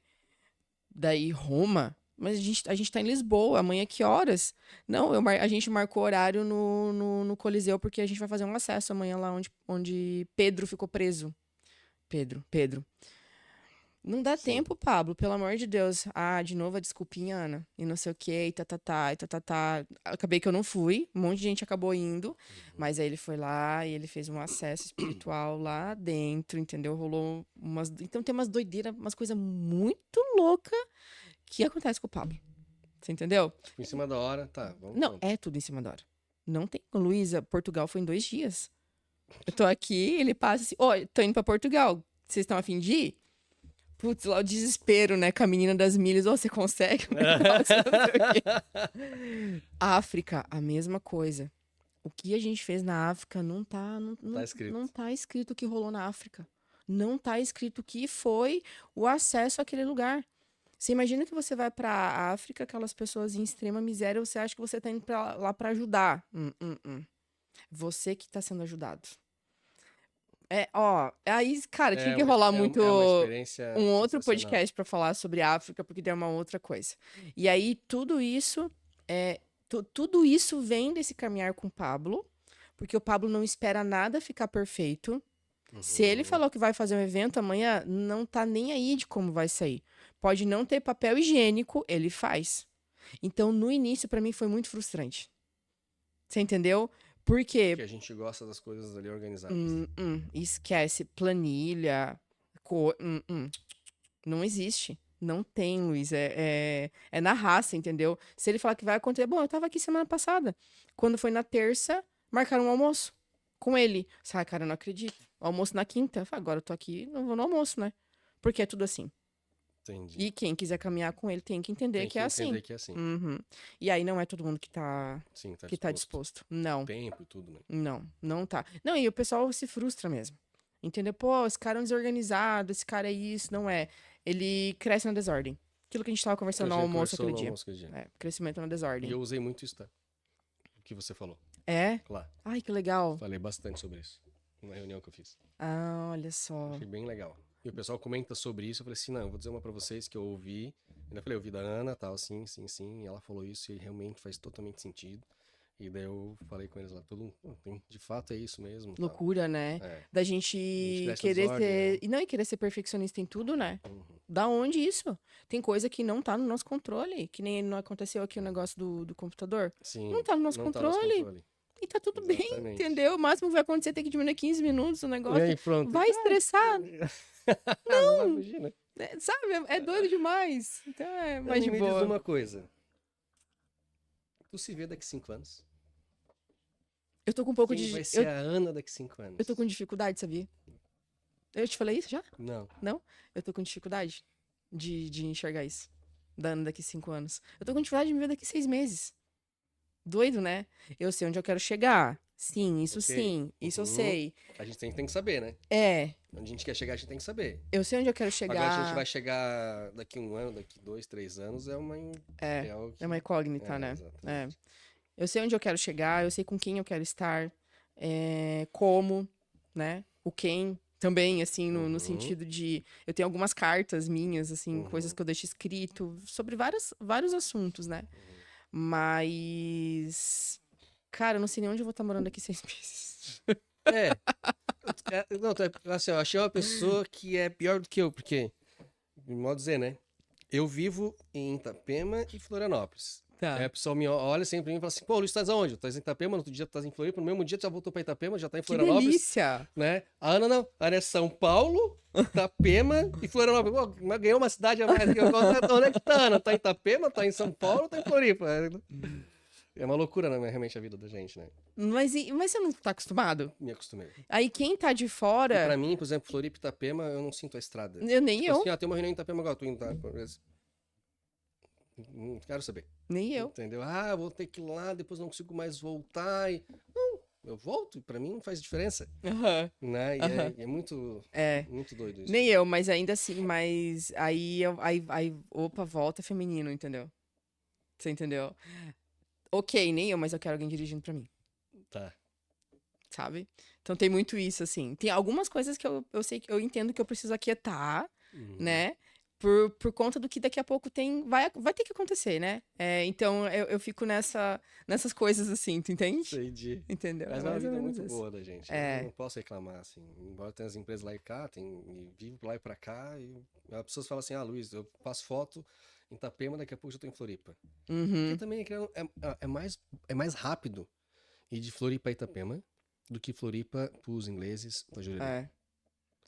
Daí, Roma? Mas a gente tá em Lisboa, amanhã que horas? Não, a gente marcou horário no Coliseu porque a gente vai fazer um acesso amanhã lá onde Pedro ficou preso. Pedro. Não dá tempo, Pablo, pelo amor de Deus. De novo a desculpinha, Ana. E não sei o quê, e tá. Acabei que eu não fui, um monte de gente acabou indo. Mas aí ele foi lá e ele fez um acesso espiritual lá dentro, entendeu? Rolou Então tem umas doideiras, umas coisas muito loucas que acontece com o Pablo. Você entendeu? Em cima da hora, tá. Não, é tudo em cima da hora. Não tem. Luísa, Portugal foi em 2 dias. Eu tô aqui, ele passa assim, tô indo pra Portugal. Vocês estão a fim de ir? Putz, lá o desespero, né? Com a menina das milhas. Você consegue? África, a mesma coisa. O que a gente fez na África não tá escrito o que rolou na África. Não tá escrito o que foi o acesso àquele lugar. Você imagina que você vai pra África, aquelas pessoas em extrema miséria, você acha que você tá indo lá pra ajudar. Você que tá sendo ajudado. Aí, cara, tinha que rolar muito um outro podcast pra falar sobre a África, porque tem uma outra coisa. E aí, tudo isso vem desse caminhar com o Pablo, porque o Pablo não espera nada ficar perfeito. Se ele falou que vai fazer um evento amanhã, não tá nem aí de como vai sair. Pode não ter papel higiênico, ele faz. Então, no início, pra mim, foi muito frustrante. Você entendeu? Por quê? Porque a gente gosta das coisas ali organizadas. Esquece. Planilha. Não existe. Não tem, Luiz. É na raça, entendeu? Se ele falar que vai acontecer. Bom, eu tava aqui semana passada. Quando foi na terça, marcaram um almoço com ele. Sai, cara, eu não acredito. Almoço na quinta. Eu falei, agora eu tô aqui, não vou no almoço, né? Porque é tudo assim. Entendi. E quem quiser caminhar com ele tem que entender Tem que é assim. entender que é assim. Uhum. E aí não é todo mundo Sim, que tá disposto. Não. Tempo e tudo, né? Não tá. Não, e o pessoal se frustra mesmo. Entendeu? Pô, esse cara é um desorganizado, esse cara é isso, não é. Ele cresce na desordem. Aquilo que a gente tava conversando no almoço aquele dia. É, crescimento na E desordem. eu usei muito isso, tá? O que você falou. É? Claro. Ai, que legal. Falei bastante sobre isso. Na reunião que eu fiz. Ah, olha só. Achei bem legal. E o pessoal comenta sobre isso. Eu falei assim, não, eu vou dizer uma pra vocês que eu ouvi. Eu falei, eu ouvi da Ana, tal, sim. E ela falou isso e realmente faz totalmente sentido. E daí eu falei com eles lá, de fato é isso mesmo. Loucura, né? É. Da gente cresce querer desordem, ter. né? E não, e querer ser perfeccionista em tudo, né? Uhum. Da onde isso? Tem coisa que não tá no nosso controle. Que nem não aconteceu aqui o negócio do computador. Sim, Não tá no nosso não tá no nosso controle. controle. E tá tudo bem, Exatamente. entendeu? O máximo que vai acontecer é ter que diminuir 15 minutos o E negócio. aí, pronto. Vai estressar. Não vai fugir, né? Sabe? É doido demais. Então é mais de Me diz boa. uma coisa. Tu se vê daqui 5 anos? Eu tô com um pouco Quem de. vai ser a Ana daqui 5 anos? Eu tô com dificuldade, sabia? Eu te falei isso já? Não. Não? Eu tô com dificuldade de enxergar isso. Da Ana daqui 5 anos. Eu tô com dificuldade de me ver daqui 6 meses. Doido, né? Eu sei onde eu quero chegar. Sim, isso Ok. sim. Isso eu sei. A gente tem que saber, né? É. Onde a gente quer chegar, a gente tem que saber. Eu sei onde eu quero chegar. Agora a gente vai chegar daqui 1 ano, daqui 2, 3 anos, é uma... É uma incógnita, né? Exatamente. Eu sei onde eu quero chegar, eu sei com quem eu quero estar, como, né? O quem também, assim, no sentido de... Eu tenho algumas cartas minhas, assim, coisas que eu deixo escrito sobre vários assuntos, né? Mas... Cara, eu não sei nem onde eu vou estar morando daqui 6 meses. Não, assim, eu achei uma pessoa que é pior do que eu, porque, de modo dizer, né? Eu vivo em Itapema e Florianópolis. Tá. Aí a pessoa me olha sempre pra mim e fala assim, pô, Luiz, tu estás aonde? Tu estás em Itapema, no outro dia tu estás em Floripa, no mesmo dia tu já voltou pra Itapema, já tá em Que Florianópolis. delícia! Né? A Ana não. A Ana é São Paulo, Itapema e Florianópolis. Pô, mas ganhou uma cidade a mais. Onde é que tá, Ana? Tá em Itapema, tá em São Paulo, tá em Floripa. É uma loucura, né? Realmente a vida da gente, né? Mas você não tá acostumado? Me acostumei. Aí quem tá de E fora... pra mim, por exemplo, Floripa e Itapema, eu não sinto a estrada. Nem eu. Assim, tem uma reunião em Itapema agora, tu indo, tá? Não quero saber. Nem eu. Entendeu? Eu vou ter que ir lá, depois não consigo mais voltar. Não, eu volto e pra mim não faz diferença. Né? E é muito, muito doido isso. Nem eu, mas ainda assim, aí, opa, volta feminino, entendeu? Você entendeu? Ok, nem eu, mas eu quero alguém dirigindo pra mim. Tá. Sabe? Então tem muito isso, assim. Tem algumas coisas que eu sei que eu entendo que eu preciso aquietar, né? Por conta do que daqui a pouco vai ter que acontecer, né? Então eu fico nessas coisas assim, tu entende? Entendi. Entendeu? Mas é uma vida muito boa da gente. Eu não posso reclamar, assim. Embora tenha as empresas lá e cá, e vivo lá e pra cá, e as pessoas falam assim, Luiz, eu faço foto em Itapema, daqui a pouco eu tô em Floripa. Porque também é mais rápido ir de Floripa a Itapema do que Floripa pros ingleses, pra Jurerê.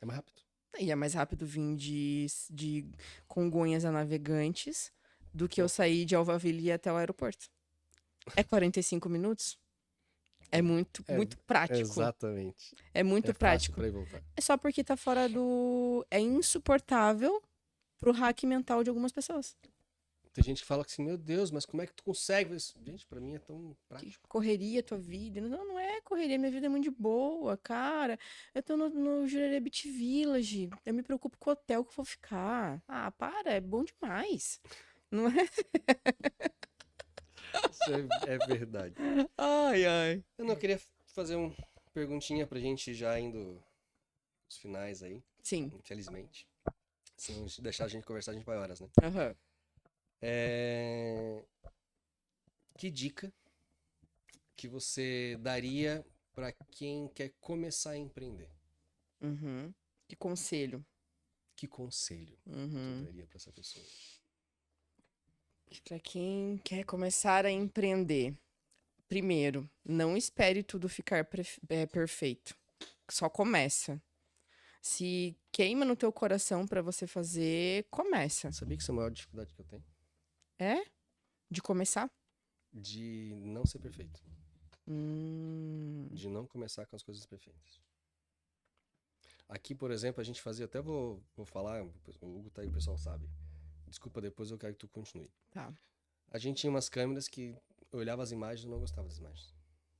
É mais rápido. E é mais rápido vir de Congonhas a Navegantes do que eu sair de Alphaville e ir até o aeroporto. É 45 minutos? É muito prático. Exatamente. É muito prático. Pra ir voltar. É só porque tá fora do... É insuportável pro hack mental de algumas pessoas. Tem gente que fala assim, meu Deus, mas como é que tu consegue? Gente, pra mim é tão prático. Que correria tua vida. Não é correria, minha vida é muito de boa, cara. Eu tô no Jurerê Beach Village. Eu me preocupo com o hotel que eu vou ficar. Para, é bom demais. Não é? Isso é verdade. Ai. Eu não queria fazer uma perguntinha pra gente já indo os finais aí. Sim. Infelizmente. Se não deixar a gente conversar, a gente vai horas, né? Que dica que você daria pra quem quer começar a empreender? Que conselho? Que conselho tu daria pra essa pessoa? Pra quem quer começar a empreender. Primeiro, não espere tudo ficar perfeito. Só começa. Se queima no teu coração pra você fazer, começa. Sabia que essa é a maior dificuldade que eu tenho? É? De começar? De não ser perfeito. Hum, De não começar com as coisas perfeitas. Aqui, por exemplo, a gente fazia, até vou falar, o Hugo tá aí, o pessoal sabe. Desculpa, depois eu quero que tu continue. tá. A gente tinha umas câmeras que eu olhava as imagens e não gostava das imagens.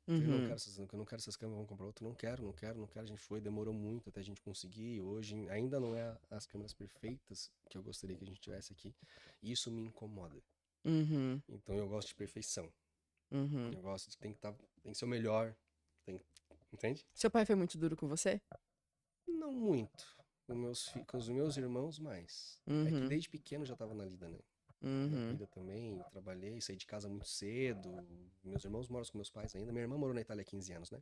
Eu Uhum. não quero essas câmeras, vamos comprar outra. Não quero. A gente foi, demorou muito até a gente conseguir. Hoje ainda não é as câmeras perfeitas que eu gostaria que a gente tivesse aqui. E isso me incomoda. Uhum. Então eu gosto de perfeição. Uhum. Eu gosto de tem que ser o melhor. Entende? Seu pai foi muito duro com você? Não muito. Com os meus irmãos, mais. É que Uhum. desde pequeno eu já tava na lida, né? Na Uhum. vida também, trabalhei, saí de casa muito cedo. Meus irmãos moram com meus pais ainda. Minha irmã morou na Itália há 15 anos, né?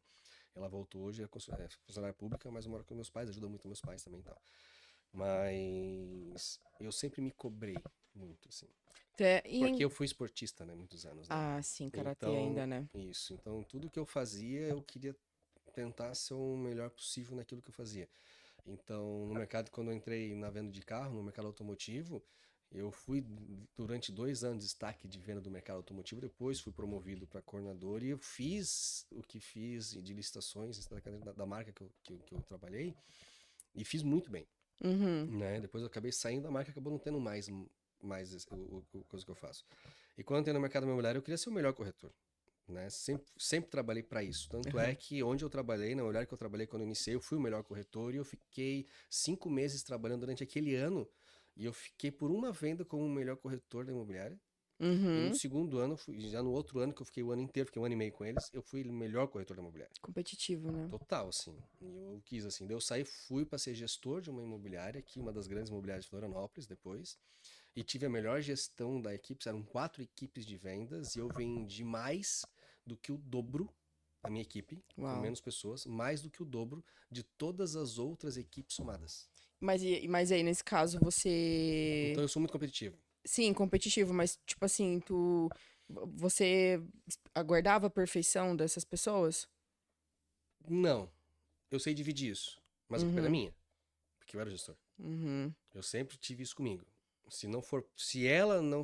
Ela voltou hoje, é funcionária pública, mas eu moro com meus pais, ajuda muito meus pais também e tal. Mas eu sempre me cobrei muito, assim. Porque eu fui esportista, né? Muitos anos, né? Ah, sim, karatê Então, ainda, né? isso. Então, tudo que eu fazia, eu queria tentar ser o melhor possível naquilo que eu fazia. Então, no mercado, quando eu entrei na venda de carro, no mercado automotivo, eu fui durante 2 anos destaque de venda do mercado automotivo, depois fui promovido para coordenador e eu fiz o que fiz de licitações da marca que eu trabalhei e fiz muito bem, Uhum. né? Depois eu acabei saindo da marca, acabou não tendo mais coisa que eu faço. E quando eu entrei no mercado imobiliário, eu queria ser o melhor corretor. Né? Sempre trabalhei para isso. Tanto é Uhum. que onde eu trabalhei, na imobiliária que eu trabalhei quando eu iniciei, eu fui o melhor corretor e eu fiquei 5 meses trabalhando durante aquele ano. E eu fiquei por uma venda como o melhor corretor da imobiliária. E no Uhum. segundo ano, já no outro ano, que eu fiquei o ano inteiro, fiquei 1 ano e meio com eles, eu fui o melhor corretor da imobiliária. Competitivo, né? Total, assim. E eu quis, assim. Daí eu saí, fui para ser gestor de uma imobiliária aqui, uma das grandes imobiliárias de Florianópolis, depois. E tive a melhor gestão da equipe, eram 4 equipes de vendas, e eu vendi mais do que o dobro, a minha equipe, com Uau. menos pessoas, mais do que o dobro de todas as outras equipes somadas. Mas aí, nesse caso, você... Então eu sou muito competitivo. Sim, competitivo, mas, tipo assim, você aguardava a perfeição dessas pessoas? Não, eu sei dividir isso, mas a culpa era Uhum. minha, porque eu era o gestor. Uhum. Eu sempre tive isso comigo. Se ela não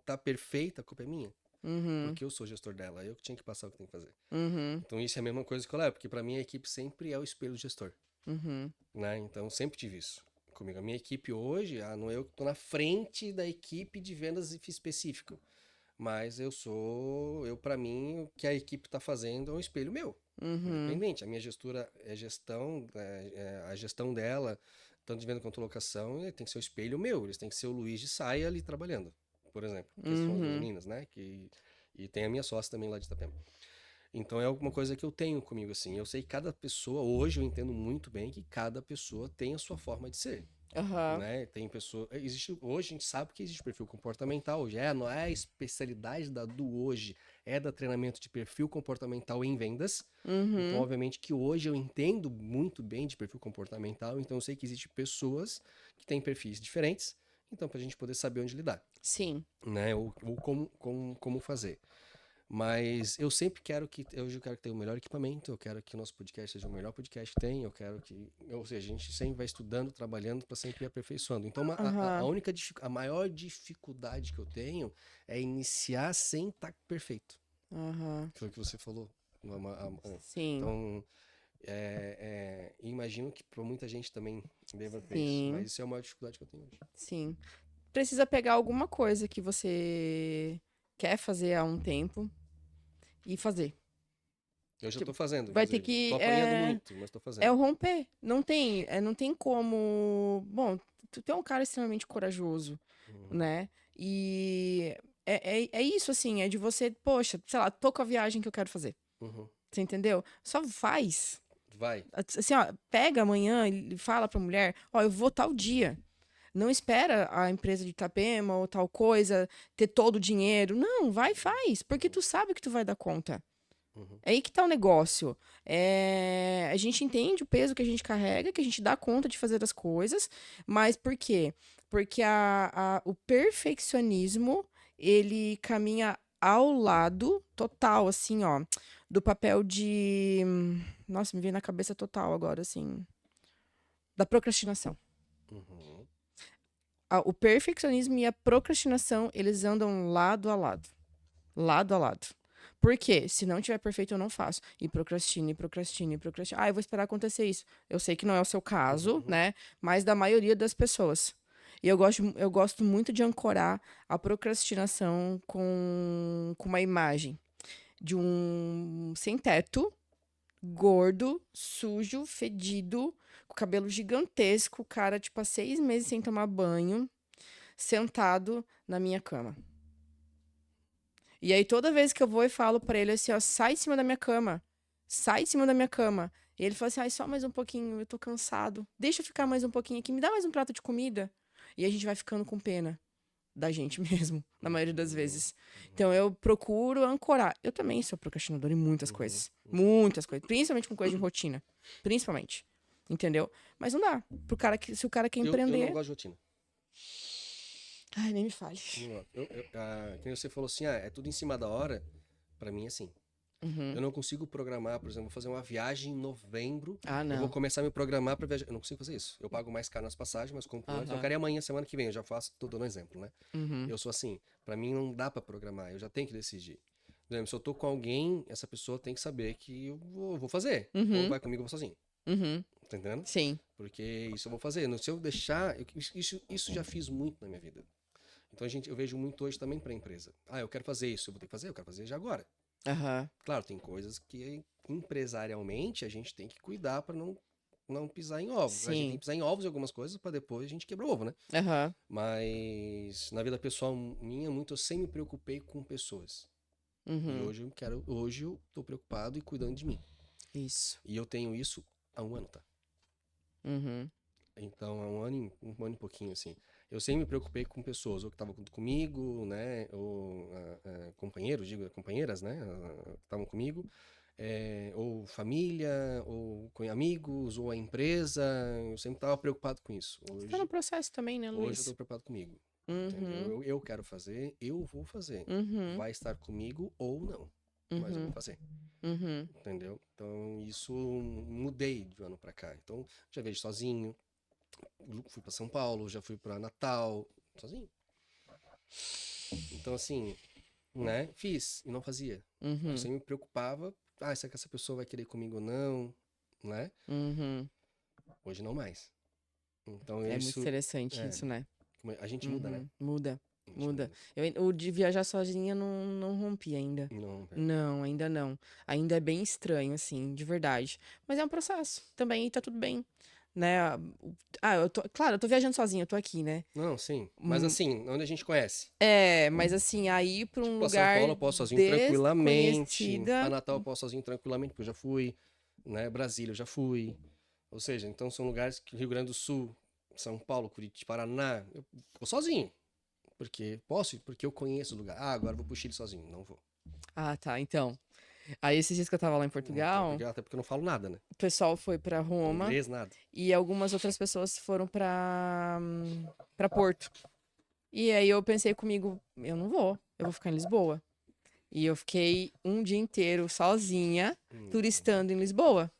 tá perfeita, a culpa é minha, Uhum. porque eu sou gestor dela, eu que tinha que passar o que tem que fazer. Uhum. Então isso é a mesma coisa que eu levo, porque para mim a equipe sempre é o espelho do gestor. Uhum. Né? Então eu sempre tive isso comigo. A minha equipe hoje, não é eu que estou na frente da equipe de vendas específico, mas eu para mim, o que a equipe está fazendo é um espelho meu, Uhum. independente. A minha gestora é a gestão dela, tanto de venda quanto locação, tem que ser o espelho meu. Eles têm que ser o Luiz de Saia ali trabalhando, por exemplo, que são as duas Uhum. meninas, né? E tem a minha sócia também lá de Itapema. Então é alguma coisa que eu tenho comigo, assim. Eu sei que cada pessoa, hoje eu entendo muito bem que cada pessoa tem a sua forma de ser. Aham. Né? Tem pessoa. Hoje a gente sabe que existe perfil comportamental. Hoje não é a especialidade do hoje, é da treinamento de perfil comportamental em vendas. Então, Uhum. obviamente, que hoje eu entendo muito bem de perfil comportamental. Então, eu sei que existem pessoas que têm perfis diferentes. Então, para a gente poder saber onde lidar, Sim. né? Ou como fazer. Mas eu quero que tenha o melhor equipamento, eu quero que o nosso podcast seja o melhor podcast que tem, ou seja, a gente sempre vai estudando, trabalhando para sempre ir aperfeiçoando. Então, Aham. a maior dificuldade que eu tenho é iniciar sem estar perfeito. Aham. Foi o que você falou. Sim. Então, imagino que para muita gente também deva ter isso, Sim. mas isso é a maior dificuldade que eu tenho hoje. Sim. Precisa pegar alguma coisa que você quer fazer há um tempo e fazer. Eu já Tipo, estou fazendo, vai ter inclusive. que. Estou apanhando muito, mas estou É fazendo. o romper. Não tem como. Bom, tu é um cara extremamente corajoso, Uhum, né? E é isso, assim, é de você, poxa, sei lá, tô com a viagem que eu quero fazer. uhum. Você entendeu? Só faz. Vai. Assim, ó, pega amanhã e fala pra mulher, ó, eu vou tal dia. Não espera a empresa de Itapema ou tal coisa ter todo o dinheiro. Não, vai e faz, porque tu sabe que tu vai dar conta. Uhum. É aí que tá o negócio. A gente entende o peso que a gente carrega, que a gente dá conta de fazer as coisas, mas por quê? Porque o perfeccionismo, ele caminha ao lado, total, assim, ó, do papel de... Nossa, me veio na cabeça total agora, assim, da procrastinação. Uhum. O perfeccionismo e a procrastinação, eles andam lado a lado. Lado a lado. Por quê? Se não tiver perfeito, eu não faço. E procrastine, procrastine, procrastine. Ah, eu vou esperar acontecer isso. Eu sei que não é o seu caso, né? Mas da maioria das pessoas. E eu gosto muito de ancorar a procrastinação com uma imagem de um sem-teto, gordo, sujo, fedido, com cabelo gigantesco, cara, tipo, há 6 meses sem tomar banho, sentado na minha cama. E aí, toda vez que eu vou e falo pra ele assim, ó, sai de cima da minha cama. Sai de cima da minha cama. E ele fala assim, ai, só mais um pouquinho, eu tô cansado. Deixa eu ficar mais um pouquinho aqui, me dá mais um prato de comida. E a gente vai ficando com pena da gente mesmo, na maioria das vezes. Então, eu procuro ancorar. Eu também sou procrastinadora em muitas coisas. Muitas coisas. Principalmente com coisa de rotina. Principalmente. Entendeu? Mas não dá. Se o cara quer Eu não empreender... gosto de rotina. Ai, nem me fale. Que nem você falou assim, é tudo em cima da hora. Pra mim, assim, eu não consigo programar, por exemplo, vou fazer uma viagem em novembro. Ah, Eu vou não. começar a me programar pra viajar. Eu não consigo fazer isso. Eu pago mais caro nas passagens, mas compro antes. Eu Aham. quero ir amanhã, semana que vem. Eu já faço, tô dando um exemplo, né? Uhum. Eu sou assim, pra mim não dá pra programar. Eu já tenho que decidir. Por exemplo, se eu tô com alguém, essa pessoa tem que saber que eu vou fazer. Ou Uhum. vai comigo, eu vou sozinho. Uhum. Tá entendendo? Sim. Porque isso eu vou fazer. Se eu deixar, isso já fiz muito na minha vida. Então eu vejo muito hoje também para a empresa. Eu quero fazer isso, eu vou ter que fazer, eu quero fazer já agora. Aham. Claro, tem coisas que empresarialmente a gente tem que cuidar para não pisar em ovos. A gente tem Sim. que pisar em ovos em algumas coisas para depois a gente quebrar o ovo, né? Aham. Mas na vida pessoal minha, muito eu sempre me preocupei com pessoas. E Uhum. hoje eu tô preocupado e cuidando de mim. Isso. E eu tenho isso há um ano, tá? Uhum. Então, há um ano e pouquinho, assim. Eu sempre me preocupei com pessoas, ou que estavam comigo, né? Ou companheiros, digo, companheiras, né? Que estavam comigo. Ou família, ou com amigos, ou a empresa. Eu sempre estava preocupado com isso. Você tá no processo também, né, Hoje eu estou Luiz? preocupado comigo. Uhum. Entendeu? Eu quero fazer, eu vou fazer. Uhum. Vai estar comigo ou não. Mas eu vou Uhum. fazer. Uhum. Entendeu? Então, isso mudei de um ano pra cá. Então, já vejo sozinho. Fui para São Paulo, já fui para Natal, sozinho. Então, assim, né? Fiz e não fazia. Eu Uhum. sempre me preocupava. Será que essa pessoa vai querer comigo ou não? Né? Uhum. Hoje não mais. Então, É muito isso. interessante É, isso, né? a gente muda, né? Uhum. Muda. A gente Muda. muda. O de viajar sozinha não rompi ainda. Não, Não, ainda não. Ainda é bem estranho, assim, de verdade. Mas é um processo. Também tá tudo bem. Né? Claro, eu tô viajando sozinha, eu tô aqui, né? não, sim. Mas Hum, assim, onde a gente conhece. Mas assim, aí pra Tipo, um pra São lugar Paulo eu posso sozinho tranquilamente. Pra desconhecida. Natal eu posso sozinho tranquilamente, porque eu já fui. Né? Brasília eu já fui. Ou seja, então são lugares que Rio Grande do Sul, São Paulo, Curitiba, Paraná, eu vou sozinho. Porque posso? Porque eu conheço o lugar. Agora eu vou pro Chile sozinho. Não vou. Ah, tá. Então. Aí esses dias que eu tava lá em Portugal, Até porque eu não falo nada, né? o pessoal foi pra Roma Inglês, nada. e algumas outras pessoas foram pra Porto. E aí eu pensei comigo, eu não vou, eu vou ficar em Lisboa. E eu fiquei um dia inteiro sozinha, Hum. turistando em Lisboa.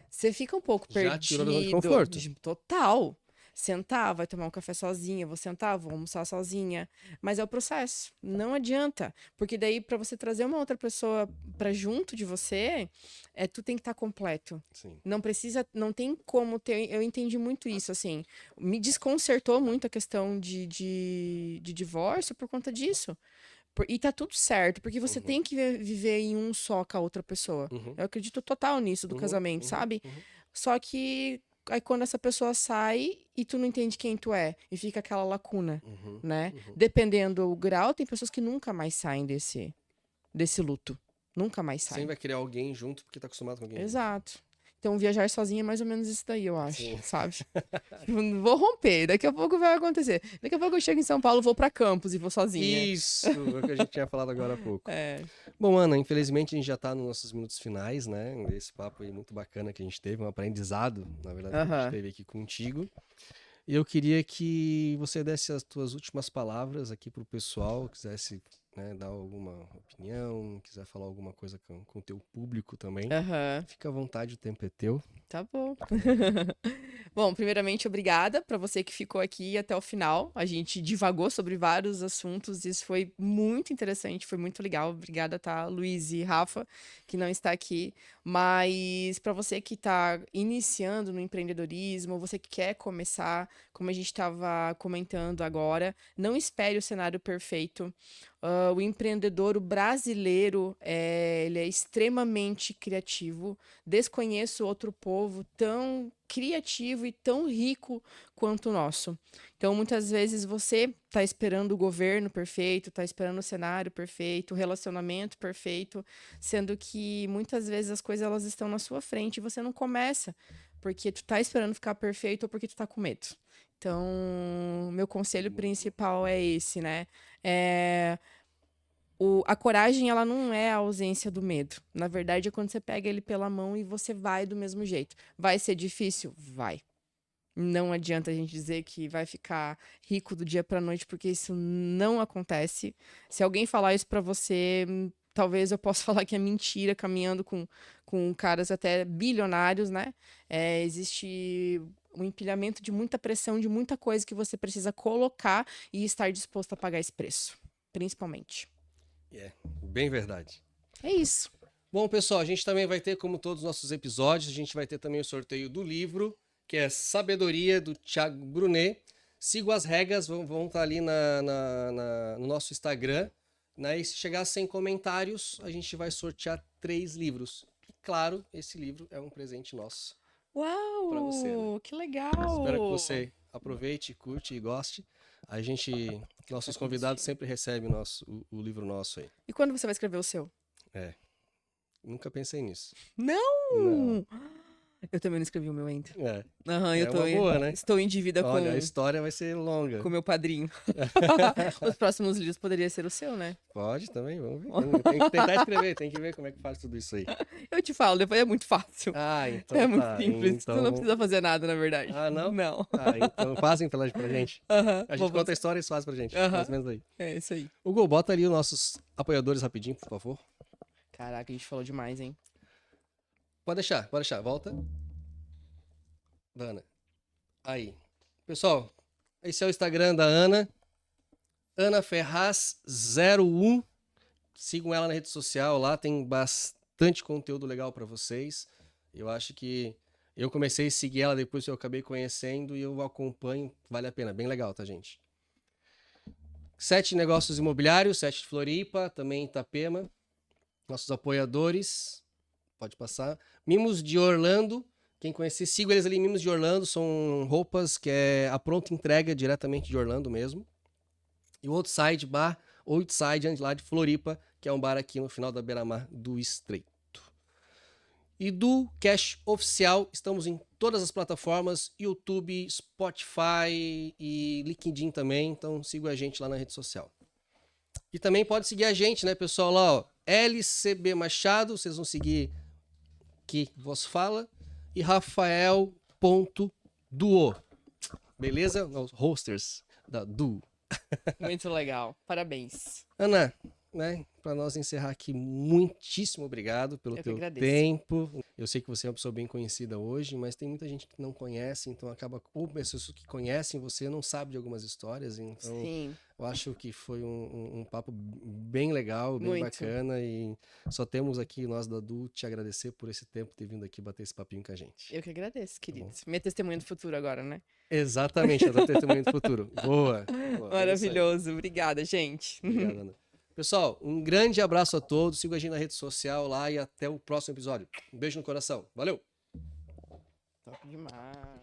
Você fica um pouco Já tirou da zona de perdido. conforto. Total. Sentar, vai tomar um café sozinha, vou sentar, vou almoçar sozinha. Mas é o processo. Não adianta. Porque daí, para você trazer uma outra pessoa para junto de você, tu tem que estar completo. Sim. Não precisa, não tem como ter. Eu entendi muito isso, assim. Me desconcertou muito a questão de divórcio por conta disso. E tá tudo certo, porque você Uhum. tem que viver em um só com a outra pessoa. Uhum. Eu acredito total nisso do Uhum. casamento, Uhum. sabe? Uhum. Só que aí quando essa pessoa sai e tu não entende quem tu é, e fica aquela lacuna, Uhum. né? Uhum. Dependendo do grau, tem pessoas que nunca mais saem desse luto. Nunca mais Sempre saem. vai querer alguém junto porque tá acostumado com alguém junto. Exato. Então, viajar sozinha é mais ou menos isso daí, eu acho, Sim. sabe? Tipo, vou romper, daqui a pouco vai acontecer. Daqui a pouco eu chego em São Paulo, vou pra Campos e vou sozinha. Isso, é o que a gente tinha falado agora há pouco. É. Bom, Ana, infelizmente a gente já está nos nossos minutos finais, né? Esse papo aí muito bacana que a gente teve, um aprendizado, na verdade, que a gente Aham. teve aqui contigo. E eu queria que você desse as tuas últimas palavras aqui para o pessoal, quisesse né, dar alguma opinião, quiser falar alguma coisa com o teu público também, Aham. fica à vontade, o tempo é teu. Tá bom. Bom, primeiramente, obrigada para você que ficou aqui até o final. A gente divagou sobre vários assuntos, isso foi muito interessante, foi muito legal. Obrigada, tá, Luiz e Rafa, que não está aqui. Mas para você que está iniciando no empreendedorismo, você que quer começar, como a gente estava comentando agora, não espere o cenário perfeito. O empreendedor, o brasileiro, ele é extremamente criativo. Desconheço outro povo tão criativo e tão rico quanto o nosso. Então, muitas vezes você está esperando o governo perfeito, está esperando o cenário perfeito, o relacionamento perfeito, sendo que muitas vezes as coisas elas estão na sua frente e você não começa porque tu tá esperando ficar perfeito ou porque tu tá com medo. Então, meu conselho principal é esse, né? É, a coragem, ela não é a ausência do medo. Na verdade, é quando você pega ele pela mão e você vai do mesmo jeito. Vai ser difícil? Vai. Não adianta a gente dizer que vai ficar rico do dia pra noite, porque isso não acontece. Se alguém falar isso pra você, talvez eu possa falar que é mentira, caminhando com caras até bilionários, né? Existe um empilhamento de muita pressão, de muita coisa que você precisa colocar e estar disposto a pagar esse preço, principalmente. Bem verdade. É isso. Bom, pessoal, a gente também vai ter, como todos os nossos episódios, a gente vai ter também o sorteio do livro, que é Sabedoria, do Thiago Brunet. Sigam as regras, vão estar ali no nosso Instagram. Né? E se chegar a 100 comentários, a gente vai sortear 3 livros. E claro, esse livro é um presente nosso para você. Né? Uau, que legal! Espero que você aproveite, curte e goste. Nossos convidados sempre recebem o livro nosso aí. E quando você vai escrever o seu? Nunca pensei nisso. Não! Não. Eu também não escrevi o meu ainda. É. Aham, É uma boa, né? Estou em dívida Olha, a história vai ser longa. com meu padrinho. Os próximos livros poderiam ser o seu, né? Pode também, vamos ver. Tem que tentar escrever, tem que ver como é que faz tudo isso aí. Eu te falo, depois é muito fácil. Ah, então É muito tá. simples. Então... Você não precisa fazer nada, na verdade. Ah, não? Não. Ah, então fazem pra gente. Aham. A gente conta a história e eles fazem pra gente. Aham. Mais ou menos aí. É isso aí. Hugo, bota ali os nossos apoiadores rapidinho, por favor. Caraca, a gente falou demais, hein? Pode deixar. Volta. Ana. Aí. Pessoal, esse é o Instagram da Ana. Ana Ferraz01. Sigam ela na rede social, lá tem bastante conteúdo legal pra vocês. Eu acho que eu comecei a seguir ela depois que eu acabei conhecendo e eu acompanho, vale a pena, bem legal, tá, gente? 7 Negócios Imobiliários, 7 de Floripa, também Itapema. Nossos apoiadores, pode passar. Mimos de Orlando, quem conhecer, siga eles ali, Mimos de Orlando, são roupas que é a pronta entrega diretamente de Orlando mesmo. E o Outside Bar, Outside, lá de Floripa, que é um bar aqui no final da beira-mar do Estreito. E do Cash Oficial, estamos em todas as plataformas, YouTube, Spotify e LinkedIn também, então siga a gente lá na rede social. E também pode seguir a gente, né, pessoal, lá, ó, LCB Machado, vocês vão seguir que vos fala, e Rafael.duo, beleza? Os hosters da Duo. Muito legal. Parabéns. Ana, né, para nós encerrar aqui, muitíssimo obrigado pelo teu tempo. Eu sei que você é uma pessoa bem conhecida hoje, mas tem muita gente que não conhece, então acaba, ou pessoas que conhecem você não sabem de algumas histórias, então Sim. Eu acho que foi um papo bem legal, bem Muito. bacana e só temos aqui nós da Du te agradecer por esse tempo ter vindo aqui bater esse papinho com a gente. Eu que agradeço, querido. Minha testemunha do futuro agora, né? Exatamente, a tua testemunha do futuro. Boa. Maravilhoso. Obrigada, gente. Obrigado, Ana. Pessoal, um grande abraço a todos. Siga a gente na rede social lá e até o próximo episódio. Um beijo no coração. Valeu! Top demais.